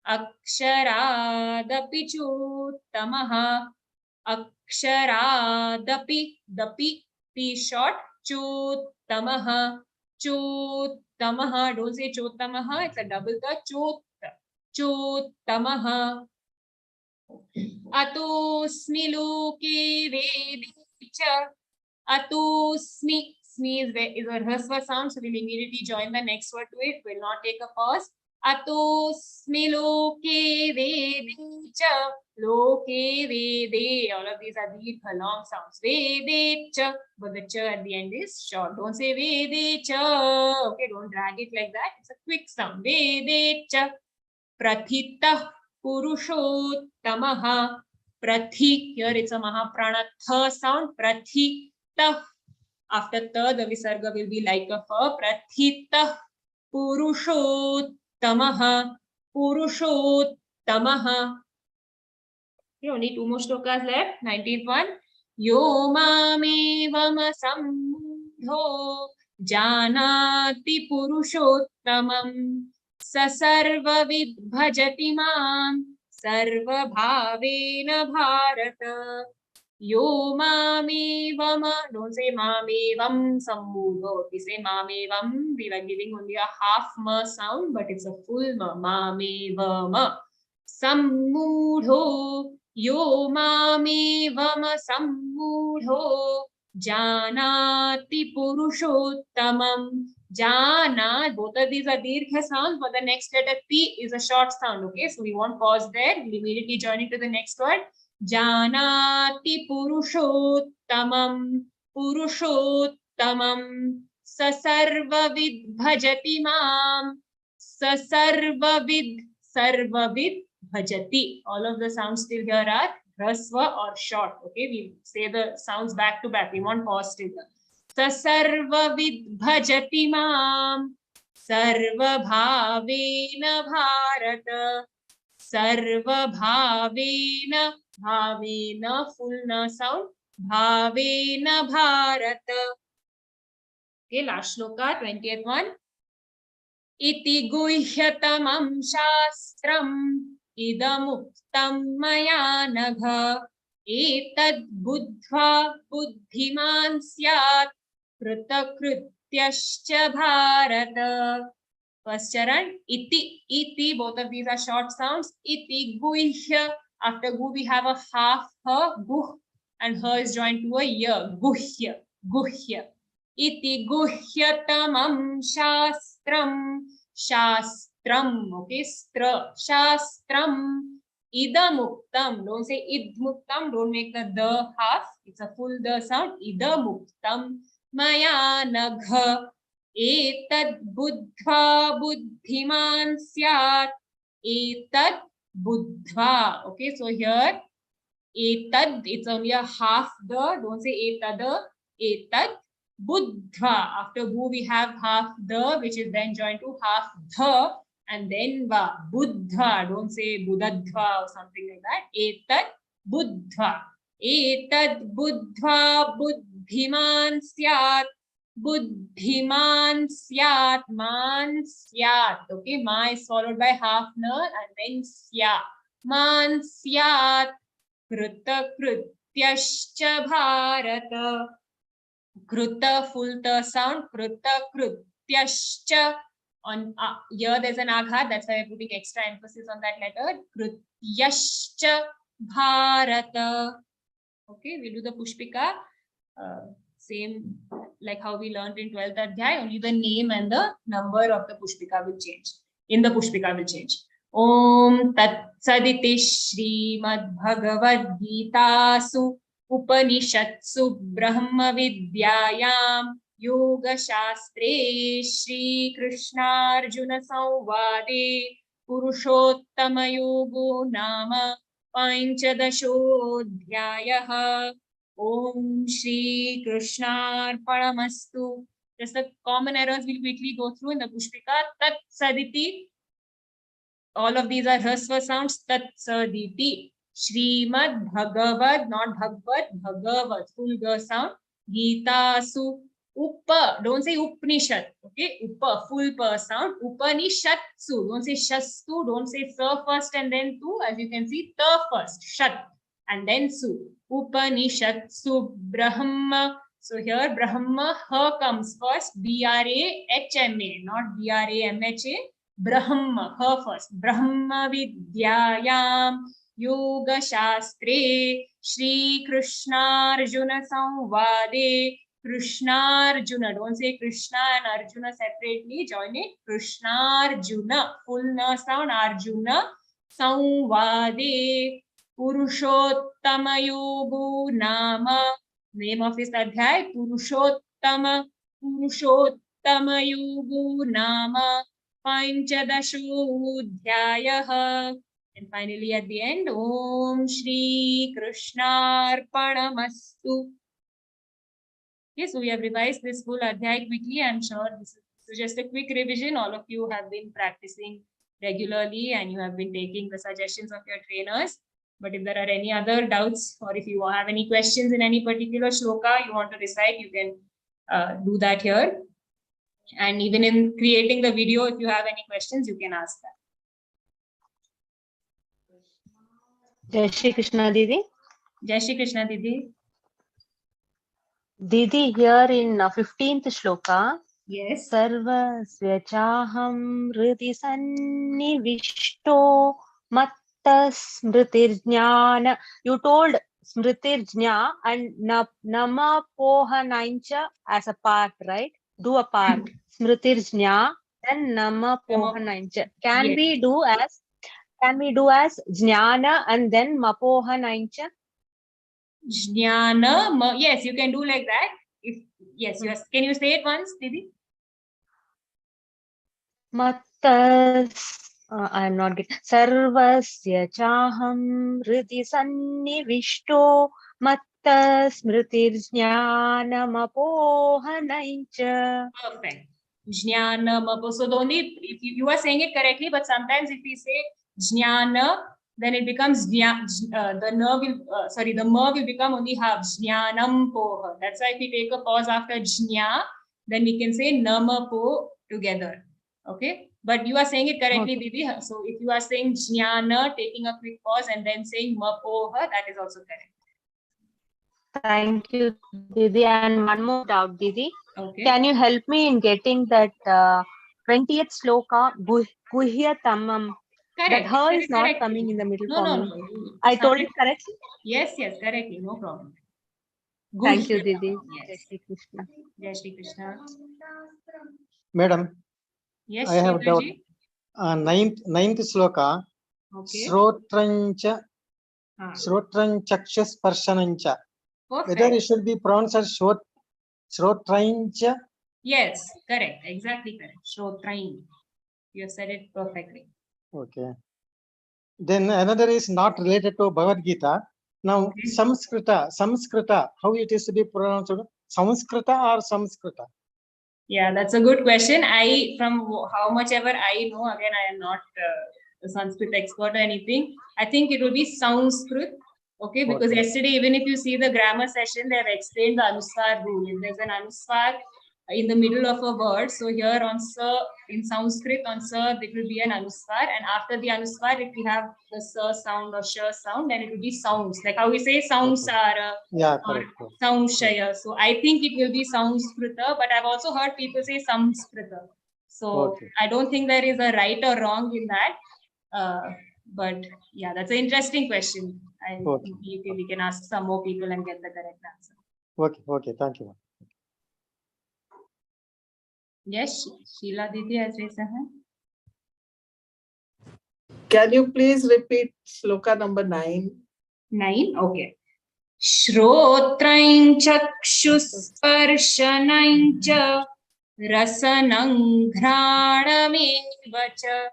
Aksharaadapi chottamah. Aksharaadapi, the p short. Chottamah. Chottamah. Don't say chottamah, it's a double ta. Chottamah. Atosmi loke vedicha. Atosmi. Smi is a hrasva sound, so we'll immediately join the next word to it. We'll not take a pause. Atosmi loke vedecha. Loke vede. All of these are dirgha long sounds. Vedecha. But the cha at the end is short. Don't say vedecha. Okay, don't drag it like that. It's a quick sound. Vedecha. Prathitah purushottamah. Prathi. Here it's a mahaprana tha sound. Prathitah. After ta, the visarga will be like a fa. Prathitah purushottamah. Purushottamah. Okay, only two more shlokas left. 19th one. Yo mamevam samudho janati purushottamam sasarvavid bhajati mam sarva bhavena bharata. Yo mamevam. Don't say mamevam samudho. If we say mamevam, we were giving only a half ma sound, but it's a full ma. Mamevam samudho. Yo mamevam samudho janati purushottamam. Jana, both of these are dirgha sounds, but the next letter P is a short sound. Okay, so we won't pause there. We'll immediately join it to the next word. Janati purushottamam. Purushottamam. Sasarvavid bhajati mam. Sasarvavid. Sarvavid bhajati. All of the sounds still here are Hrasva or short. Okay, we say the sounds back to back. We want pause till the. Sarva vidbhajati mam sarva bhavena bharata sarva bhavena bhavena full na sound bhavena bharata. Okay, last shloka, 20th one. Iti guhyatamam shastram idamuktam maya nagha etad buddha buddhiman syat kritakrityascha bharata. First charan, iti, both of these are short sounds. Iti guhya, after gu we have a half ha, guh, and ha is joined to a ya, guhya, guhya. Iti guhyatamam shastram, shastram, okay, shastram, idamuktam, don't say idmuktam, don't make the half, it's a full the sound, idamuktam, maya nagha, etad buddha buddhiman syat, etad buddha, okay, so here, etad, it's only a half the, don't say etada, etad, buddha, after bu we have half the, which is then joined to half the, and then va, buddha, don't say buddhadva or something like that, etad buddha, etad buddha buddhiman syat, buddhiman syat, man syat, okay, ma is followed by half na and then sya, man syat, krita krityascha bharata. Kruta full the sound, kruta krityascha. On here there's an aghat, that's why we're putting extra emphasis on that letter. Krityascha bharata. Okay, we'll do the pushpika. Same like how we learned in 12th adhyay, only the name and the number of the pushpika will change. In the pushpika will change. Om Tat Saditi Shrimad Bhagavad Gītāsu Upanishatsu Brahma Vidyayam Yoga Shastre Shri Krishna Arjuna Samvade Purushottama Yogo Nama Panchadashodhyayaha. Om Shri Krishna Arpanamastu. Just the common errors we'll quickly go through in the pushpika. Tat Saditi. All of these are Hrasva sounds. Tat Saditi. Shrimad Bhagavad, not Bhagavad, Bhagavad, full G sound. Gītāsu, Uppa, don't say Upanishad, okay? Uppa, full P sound. Upanishatsu, don't say Shastu, don't say Sa first and then Tu, as you can see, Ta first, Shat, and then Su. Upanishatsu Brahma. So here Brahma, Ha comes first, B-R-A-H-M-A, not B-R-A-M-H-A. Brahma, Ha first. Brahma Vidyayam. Yoga Shastre Shri Krishna Arjuna Samvade. Krishna Arjuna, don't say Krishna and Arjuna separately, join it. Krishna Arjuna, full na sound, Arjuna Samvade. Purushottama Yogo Nama, name of this adhyay, Purushottama, Purushottama Yogo Nama Panchadashodhyayaha. And finally at the end, Om Shri Krishna Arpanamastu. Okay, so we have revised this full adhyay quickly. I'm sure this is just a quick revision. All of you have been practicing regularly and you have been taking the suggestions of your trainers. But if there are any other doubts or if you have any questions in any particular shloka you want to recite, you can do that here. And even in creating the video, if you have any questions, you can ask that. Jai Shri Krishna Didi. Jai Shri Krishna Didi. Didi, here in 15th shloka, Yes. Sarva Svechaham Riti Sannivishto Matta Smritirjnana. You told Smritirjna and Nama Pohanancha as a part, right? Do a part. Smritirjna and Nama Pohanancha. Can Yes. we do as Jnana and then Mapohanancha? Jnana, yes, you can do like that. If yes, yes. Can you say it once, Didi? Matta I am not getting. Sarvasya chaham hridi sannivishto matta smritirjnanam apohanaicha. Perfect. Jnanam. So the only, if you are saying it correctly, but sometimes if we say jnana, then it becomes the nerve will, the ma will become only half. Jnanam poha. That's why if we take a pause after jnya, then we can say nama po together. Okay. But you are saying it correctly, Didi. So if you are saying jnana, taking a quick pause and then saying ma poha, that is also correct. Thank you, Didi. And one more doubt, Didi. Okay. Can you help me in getting that 20th sloka, Guhya Tamam? Correct. That her is not correct. coming in the middle No, for no, me. no. I told it correctly? Yes, correctly. No problem. Thank you, Didi. Yes. Jai Shri Krishna. Jai Shri Krishna. Madam, Yes, I have doubt. Shivaji. Ninth sloka. Okay. Srotrancha, Srotranchakshus Parshanancha. Whether it Perfect. should be pronounced as Srotrancha. Yes, correct. Exactly correct. Shrotrain. You have said it perfectly. Okay. Then another is not related to Bhagavad Gita. Now, Okay. Samskrita, how it is to be pronounced? Samskrita or Samskrita? Yeah, that's a good question. From how much ever I know, again, I am not a Sanskrit expert or anything. I think it will be Sanskrit. Okay, because yesterday, even if you see the grammar session, they have explained the Anuswar rule. If there's an Anuswar in the middle of a word, so here on Sir, in Sanskrit, on Sir, it will be an Anuswar, and after the Anuswar, if we have the Sir sound or Sh sound, then it will be sounds, like how we say Samsara Yeah, or correct. Samshaya. So I think it will be Sanskrita, but I've also heard people say Samskrita. So I don't think there is a right or wrong in that. But yeah, that's an interesting question. We can ask some more people and get the correct answer. Okay, thank you. Yes, Sheila Didi has raised her hand. Can you please repeat sloka number 9? 9, okay. Shrotrain chakshusparshanai cha rasanang ghranameva cha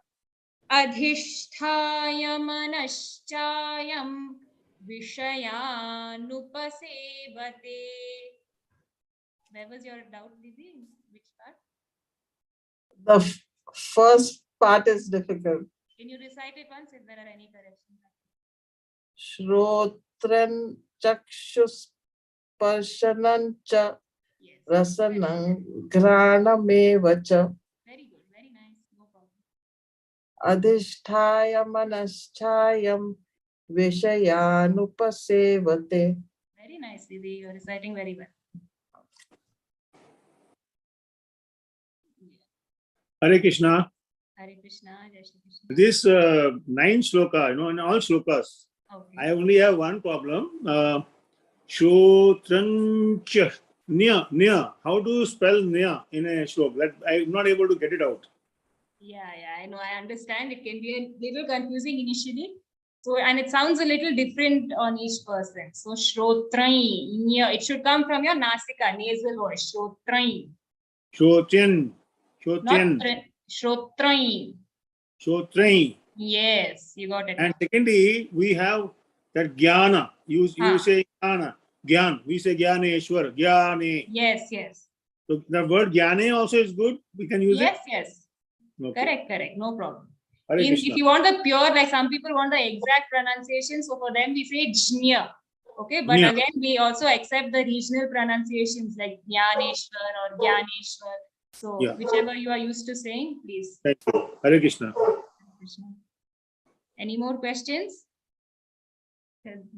adhisthaya manaschayam vishayanupasevate. Where was your doubt, Didi? Which part? The first part is difficult. Can you recite it once if there are any corrections? Shrotran chakshus parshanan cha rasanang ghranameva cha Very good, very nice, no problem. adhisthaya manaschayam vishayanupasevate. Very nice, Didi. You are reciting very well. Hare Krishna. Hare Krishna, Jai Shri Krishna. This 9 sloka, in all slokas, Okay. I only have one problem. Shotrancha, nya. How do you spell nya in a slok? That I'm not able to get it out. Yeah, I know. I understand. It can be a little confusing initially. So, and it sounds a little different on each person. So, Shrotrai, it should come from your Nasika, nasal voice. Shrotrai. Shotyan. Not Shrotrai. Shotrai. Yes, you got it. And secondly, we have that jnana. You say jnana. Gyan. We say jnaneshwar. Jnane. Yes. So the word jnane also is good. We can use it. Yes. Okay. Correct. No problem. If you want the pure, like some people want the exact pronunciation, so for them we say jnya. Okay, but Jnya. again we also accept the regional pronunciations like Jnaneshwar or Jnaneshwar. So whichever you are used to saying, please. Thank you. Hare Krishna. Any more questions?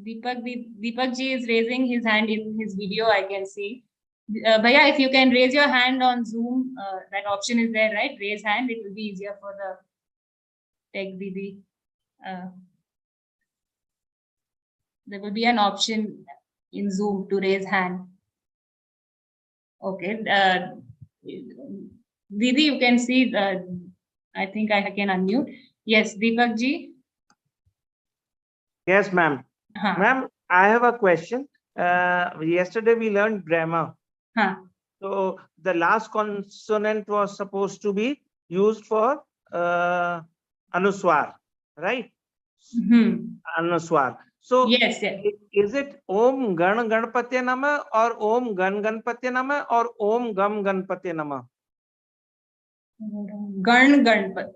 Deepak ji is raising his hand in his video, I can see. Bhaiya, if you can raise your hand on Zoom, that option is there, right? Raise hand, it will be easier for the Tech Didi. There will be an option in Zoom to raise hand. Okay. Didi, you can see, I think I can unmute. Yes, Deepak ji. Yes, ma'am. Ma'am, I have a question. Yesterday we learned grammar. So the last consonant was supposed to be used for Anuswar, right? Hmm. Anuswar. So Yes, yes. is it Om Gan Ganpatya Nama or Om Gan Ganpatya Nama or Om Gam Ganpatya Nama? Gan Ganpat.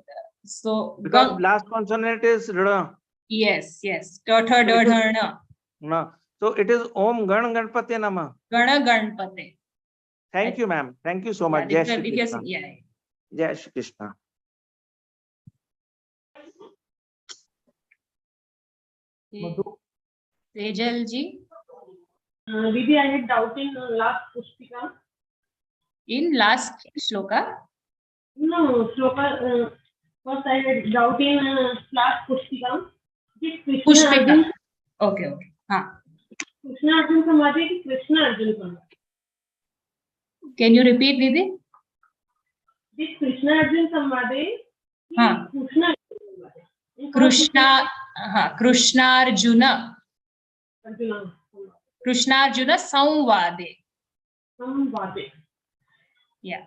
So Because Gan. last consonant is Rada. Yes, yes. Dharna. No. So it is Om Gan Ganpatya Nama. Gana Ganpate. Thank you, ma'am. Thank you so Yeah, much. Jai this Shri will- because, Krishna. yeah. Jai Shri Krishna. Sejal ji, Didi, I had doubt in last Pustika. in last shloka. No, Shloka, first I had doubt in last Pustika. This Krishna Pushpika. Arjun, Okay, okay. Krishna Arjun Samadhi ki Krishna Arjun Samadhi. Can you repeat, Didi? This Krishna Arjun Samadhi ki हाँ. Krishna Arjun Samadhi. Krishnarjuna. Arjuna. Krishnarjuna Samvade. Samvade. Yeah.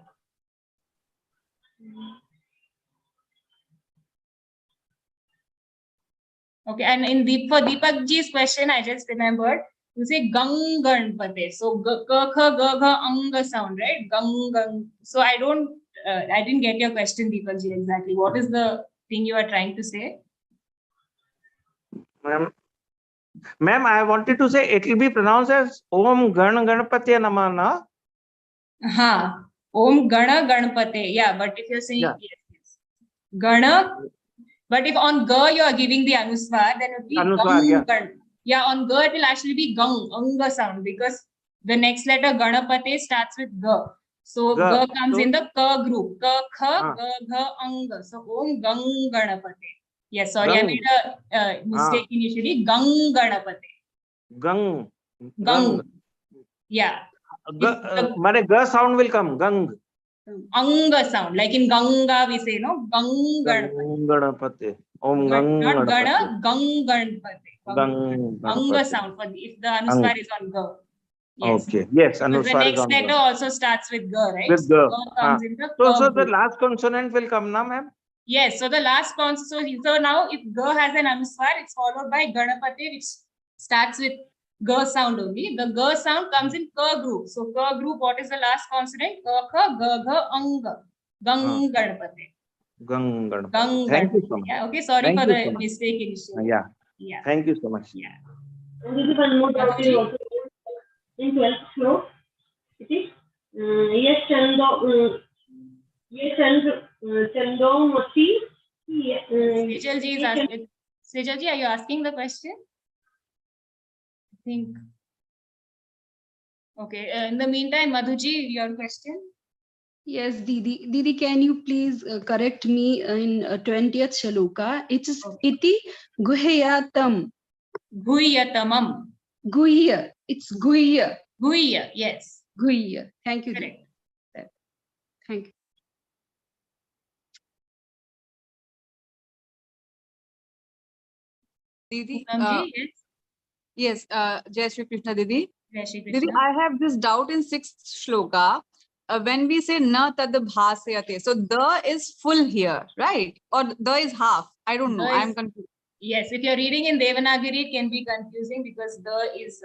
Okay, and for Deepak ji's question, I just remembered, you say Gang Ganpate. So Ka Kha Ga Gha Anga sound, right? Gang. So I didn't get your question, Deepak ji, exactly. What is the thing you are trying to say? Ma'am, I wanted to say it will be pronounced as Om Gan Ganpatya Nama, na? Ha. Om Gana Ganpate. Yeah, but if you're saying yes. Gana, but if on Ga you are giving the Anuswar, then it will be Anuswar, yeah. Gan. Yeah, on Ga it will actually be Gang, Anga sound, because the next letter Ganapate starts with Ga. So Ga comes in the Ka group. Ka, Kha, Ga, Gha, Anga. So Om Gang Ganapate. Yes, sorry, I made a mistake initially. Gang Ganapate. Gang. Yeah. Mane Ga sound will come. Gang. Anga sound, like in Ganga we say, no? Gang Ganapate. Om Gang. Gang. Not Gana, Gang Ganpate. Gang. Anga sound for if the Anuswar is on Ga. Yes. Okay. Yes, So the Anuswar is next on letter Ga. also starts with Ga, right? With Ga. Comes in the So the group. last consonant will come, na, ma'am? Yes, so the last consonant, so now if Ga has an Anuswar, it's followed by Ganapate, which starts with Ga sound only. The Ga sound comes in Ka group. So Ka group, what is the last consonant? Ka, Kha, Ga, Gha, Anga. Gang Ganapate. Gang Ganapate. Gang Thank you Ganapate. so much. Yeah, okay, sorry Thank for you the so much. mistake initially. Yeah. Yeah. Thank you so much. Yeah. And this is one more doubt is also in 12th floor. It is yes, Chando Mati. Sejal ji is asking. Sejal ji, are you asking the question? I think. Okay. In the meantime, Madhuji, your question. Yes, Didi. Didi, can you please correct me in 20th shloka? It is iti guhyatam. Guhyatamam. Guhya. It's guhya. Guhya, yes. Guhya. Thank you. Correct. Didi. Thank you. Didi, Yes. yes, Jai Shri Krishna, Didi. Jai Shri Didi, Krishna. I have this doubt in 6th shloka. When we say na tad bhasyate, so the is full here, right? Or the is half. I don't know. I'm confused. Yes, if you're reading in Devanagari, it can be confusing because the is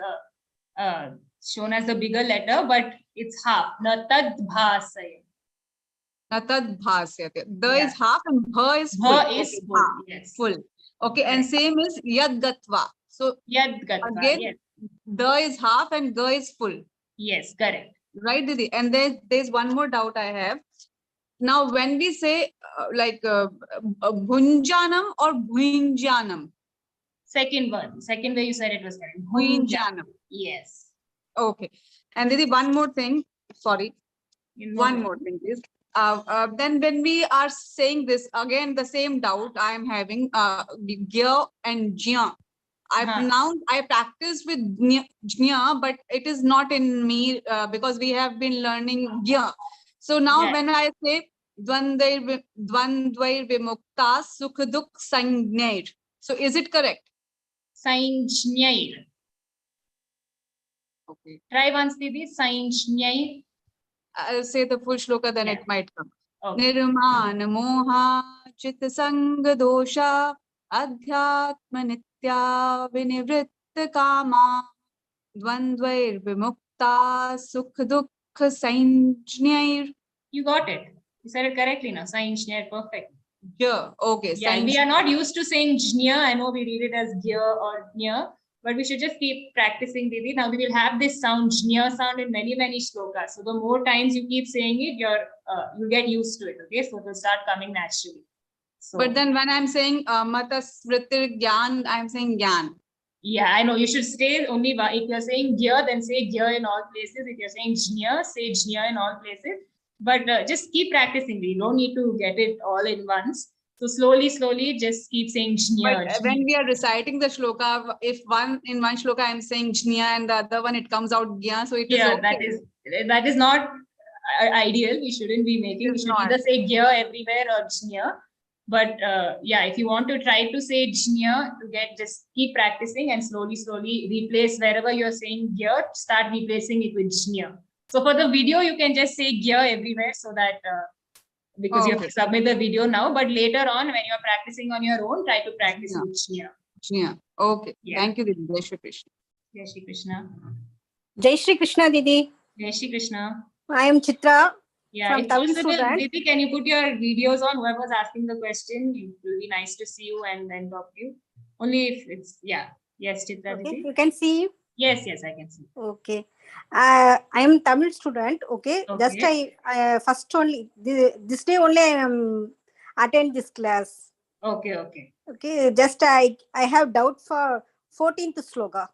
shown as the bigger letter, but it's half. Na tad bhasaya. Na tad bhasyate. The is half and bha is full. Bha is full. Half, Yes. full. Okay, and same is yad gatva. So Yad gatva. again, Yes. the is half and ga is full. Yes, correct. Right, Didi. And there's one more doubt I have. Now, when we say bhunjanam or bhunjanam? Second one. Second way you said it was correct. Bhunjanam. Yes. Okay. And Didi, one more thing. Sorry. One more thing, please. Then when we are saying this, again, the same doubt I am having, gya and jya. I practice with jnya, but it is not in me because we have been learning gya. So now when I say dvandvair vimukta sukh dukh sanjnair, so is it correct? Sanjnair. Okay. Try once, Didi. Sanjnair. I'll say the full shloka, then it might come. Okay. Nirman moha चित संग दोषा अध्यात्म नित्या विनिवृत्त कामा द्वंद्वैर विमुक्ता सुख दुख संज्ञैर. You got it. You said it correctly now. Sanjnaya, perfect. Yeah, okay. Yeah, we are not used to saying jnya. I know we read it as gya or nya, but we should just keep practicing, Didi. Now we will have this sound, jnya sound in many, many shlokas. So the more times you keep saying it, you get used to it. Okay, so it will start coming naturally. So, But then when I'm saying matas vritir gyan, I'm saying gyan. yeah, I know. You should say only if you're saying gya, then say gya in all places. If you're saying jnya, say jnya in all places. But just keep practicing. You don't need to get it all in once. So slowly, just keep saying jnya. But when we are reciting the shloka, if in one shloka I'm saying jnya and the other one it comes out gya, so it is okay. that is not ideal. We shouldn't be making. We should either say gya everywhere or jnya. But yeah, if you want to try to say jnya, just keep practicing and slowly replace wherever you're saying gya, start replacing it with jnya. So for the video, you can just say gya everywhere so that because you have to submit the video now, but later on when you're practicing on your own, try to practice with jnya. Jnya. Okay. Yeah. Thank you, Didi. Jai Shri Krishna. Jai Shri Krishna. Jai Shri Krishna, Didi. Jai Shri Krishna. I am Chitra. Yeah, from if Tamil possible, student. Didi, can you put your videos on? Whoever's asking the question, it will be nice to see you and then talk to you. Only if it's, yeah. Yes, Chitra, Okay, Didi. you can see. Yes, I can see. Okay. I am Tamil student. Okay. Just I first only this day only I am attend this class. Okay. Okay. Just I have doubt for 14th sloka.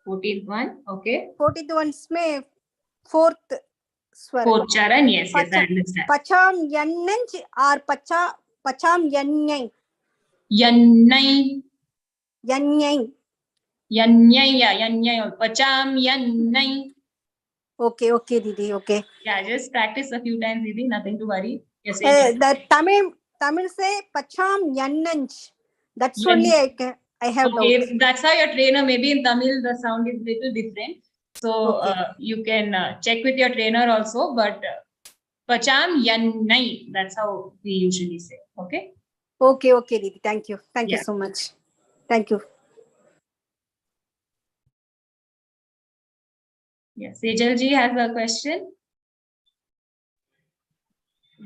14th one. Okay. 14th one is fourth swara. Fourth charan. Yes, I understand. Pacham yannanj or pacham yannai. Yannai. Yannai. Yannai. Pacham yannai. Okay, Didi. Okay. Yeah, just practice a few times, Didi. Nothing to worry. The Tamil say pacham yannanj. That's only I have doubt. If that's how your trainer, maybe in Tamil the sound is little different. So you can check with your trainer also. But pacham yannai. That's how we usually say. Okay. Okay, Didi. Thank you. Thank you so much. Thank you. Yes, Sejal ji has a question.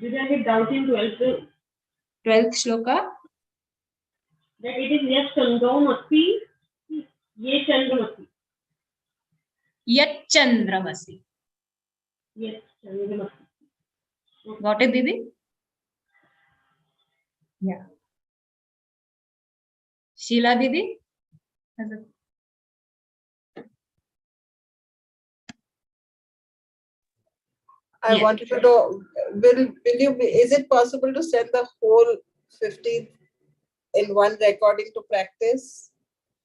Did I get doubt in 12th shloka? That it is yes chandramasi, ye chandramasi. Yat chandramasi. Yes, chandramasi. Got it, Didi? Yeah. Sheila Didi? I wanted to know, is it possible to send the whole 15th in one recording to practice?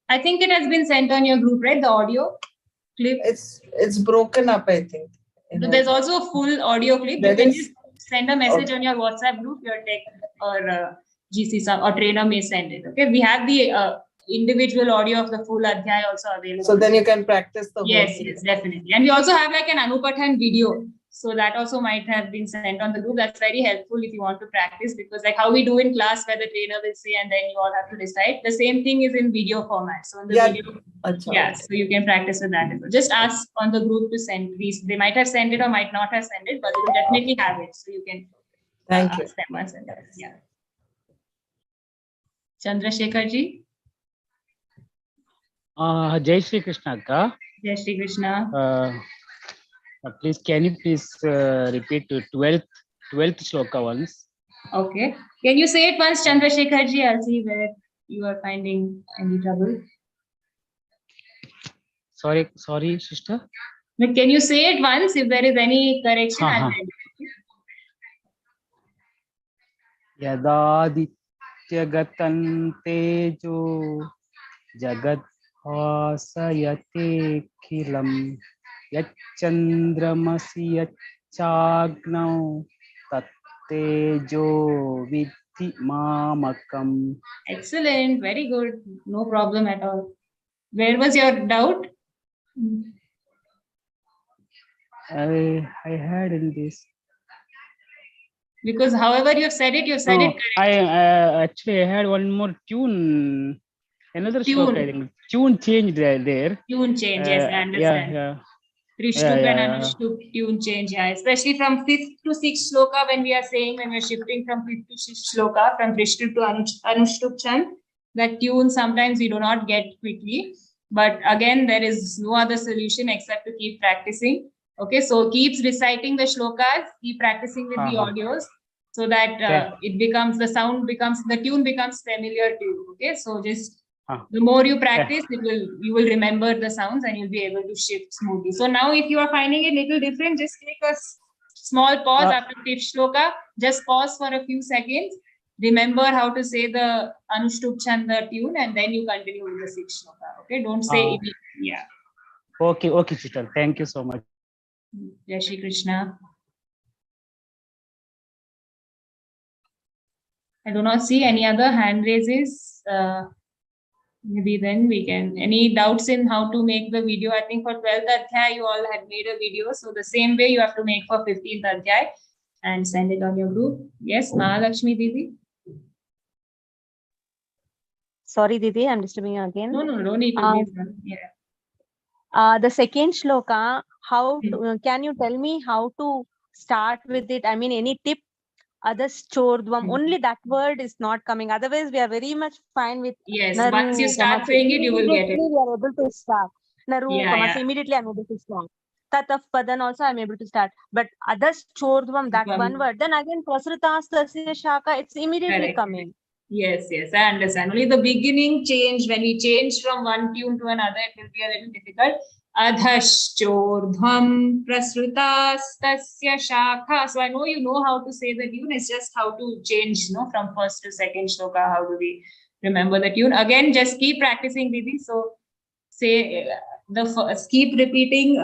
I think it has been sent on your group, right? The audio clip. It's broken up, I think. There's also a full audio clip. You can just send a message on your WhatsApp group, your tech or GC or trainer may send it. Okay, we have the individual audio of the full adhyay also available. So then you can practice the whole thing. Yes, definitely. And we also have like an Anupathan video. So that also might have been sent on the group. That's very helpful if you want to practice, because like how we do in class where the trainer will say and then you all have to decide. The same thing is in video format. So in the video, so you can practice with that as well. Just ask on the group to send, please. They might have sent it or might not have sent it, but they will definitely have it. So you can Thank you. ask them once and yeah. Chandrasekhar ji. Jai Shri Krishna Akka. Jai Shri Krishna. Please, can you repeat 12th shloka once? Okay. Can you say it once, Chandrasekhar ji? I'll see where you are finding any trouble. Sorry, sister. But can you say it once if there is any correction? Yadaditya tejo jagat hasayate khilam yachandramasi yachagno tattejo vidhi mamakam. Excellent. Very good. No problem at all. Where was your doubt? I had in this. Because however you have said it, No, it correctly. actually I had one more tune. Another Tune. shloka, I think. Tune changed there. Tune change, yes, I understand. Yeah. Trishtup and Anushtup tune change, yeah. Especially from 5th to 6th shloka, when we are saying, when we're shifting from 5th to 6th shloka, from Trishtup to Anushtup chant, that tune sometimes we do not get quickly. But again, there is no other solution except to keep practicing. Okay, so keep reciting the shlokas, keep practicing with the audios, so that it becomes, the tune becomes familiar to you. Okay, so just the more you practice, you will remember the sounds and you'll be able to shift smoothly. So now if you are finding it little different, just take a small pause after 5th shloka. Just pause for a few seconds. Remember how to say the Anushtup Chanda tune, and then you continue with the 6th shloka. Okay, don't say immediately. Yeah. Okay, Chital. Thank you so much. Jai Shri Krishna. I do not see any other hand raises. Maybe then we can, any doubts in how to make the video? I think for 12th Adhyay, you all had made a video. So the same way you have to make for 15th Adhyay and send it on your group. Yes, Mahalakshmi Didi. Sorry, Didi, I'm disturbing you again. No, no need to. Yeah. The second shloka, how can you tell me how to start with it? I mean, any tip? Others chordvam, only that word is not coming. Otherwise, we are very much fine with yes. Naru, Once you start saying it, you will get it. We are able to start. Naru, Yeah. So immediately I'm able to start. Tataf padan also I'm able to start. But others chordvam, that one word. Then again, prasrutas tasya shaka, it's immediately coming. Yes, I understand. Only the beginning change, when we change from one tune to another, it will be a little difficult. Adhashchordhvam prasrutas tasya shakha. So I know you know how to say the tune. It's just how to change, from first to second shloka. How do we remember the tune? Again, just keep practicing, Didi. So say keep repeating.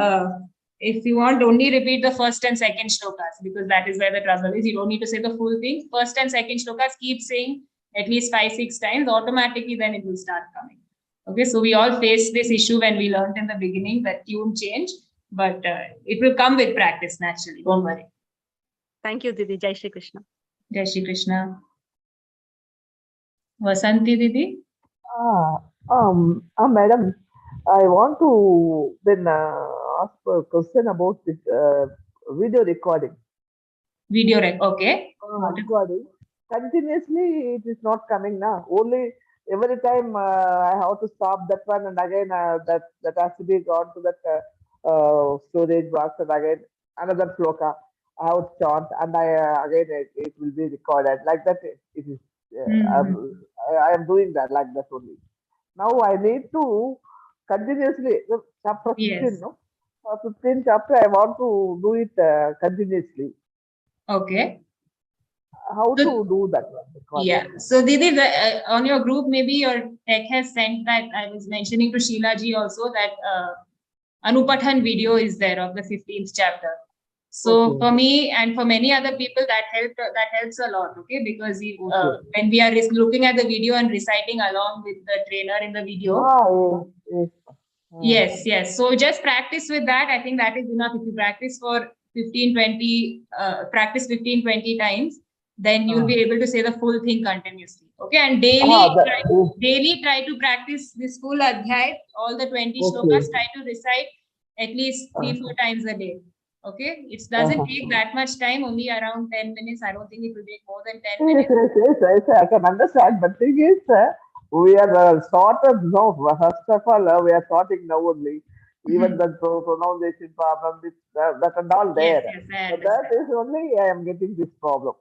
If you want, only repeat the first and second shlokas, because that is where the trouble is. You don't need to say the full thing. First and second shlokas, keep saying at least 5-6 times. Automatically, then it will start coming. Okay, so we all faced this issue when we learned in the beginning that tune change, but it will come with practice naturally. Don't worry. Thank you, Didi. Jai Shri Krishna. Jai Shri Krishna. Vasanti Didi. Madam, I want to then ask a question about this video recording. Okay. Recording. Continuously, it is not coming now. Only every time I have to stop that one, and again that has to be gone to that storage box, and again another shloka I have to chant, and again it will be recorded like that. It is. I am doing that like that only. Now I need to continuously chapter 15, no? 15 chapter I want to do it continuously. Okay. How to do that one? Yeah. So Didi, on your group, maybe your tech has sent that. I was mentioning to Sheila ji also that Anupathan video is there of the 15th chapter. So for me and for many other people, that helps a lot. Okay, because when we are looking at the video and reciting along with the trainer in the video. Yes. So just practice with that. I think that is enough. If you practice for 15-20 times, then you'll be able to say the full thing continuously. Okay, and daily try to practice this full adhyay, all the 20 shlokas. Try to recite at least 3-4 times a day. Okay, it doesn't take that much time, only around 10 minutes. I don't think it will take more than 10 minutes. Yes, I can understand. But thing is, we are started now. First of all, we are starting now only. Even the pronunciation problem, that and all there. Yes, that is only I am getting this problem.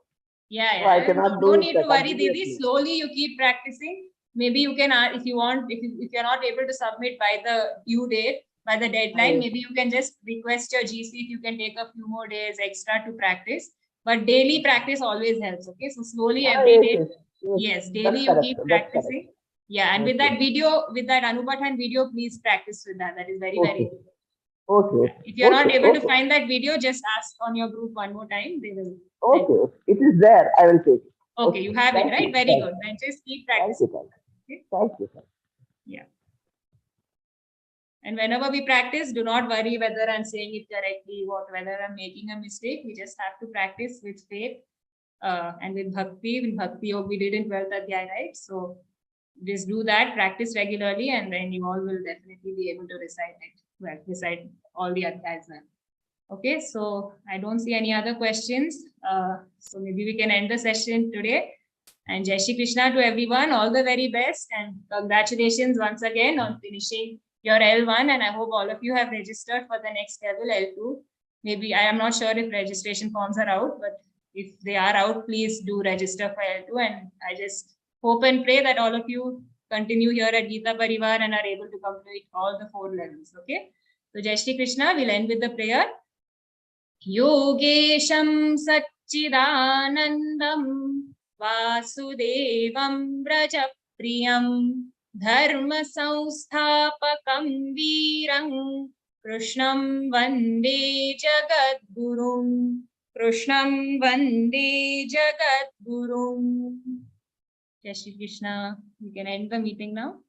Yeah. So I cannot don't need to worry, Didi. Slowly you keep practicing. Maybe you can, if you want, if you're not able to submit by the due date, by the deadline, maybe you can just request your GC if you can take a few more days extra to practice. But daily practice always helps. Okay, so slowly every day. Yes, daily you keep practicing. Yeah, and with that video, with that Anupathan video, please practice with that. That is very, very good. Okay. If you're not able to find that video, just ask on your group one more time. They will. Okay, it is there. I will take it. Okay, you have it, right? Very good. Then just keep practicing. Thank you. Yeah. And whenever we practice, do not worry whether I'm saying it correctly, whether I'm making a mistake. We just have to practice with faith. and with bhakti. In bhakti yoga we did in 12th adhyay, right? So just do that, practice regularly, and then you all will definitely be able to recite it well, recite all the adhyayas well. Okay, so I don't see any other questions. So maybe we can end the session today. And Jai Shri Krishna to everyone, all the very best, and congratulations once again on finishing your L1, and I hope all of you have registered for the next level, L2. Maybe, I am not sure if registration forms are out, but if they are out, please do register for L2, and I just hope and pray that all of you continue here at Gītā Parivar and are able to complete all the 4 levels, okay? So Jai Shri Krishna, we'll end with the prayer. Yogesham Satchidanandam Vasudevam Brajapriyam Dharma Samsthapakam Veeram Krishnam Vande Jagadgurum. Krishnam Vande Jagadgurum. Jai Shri Krishna. We can end the meeting now.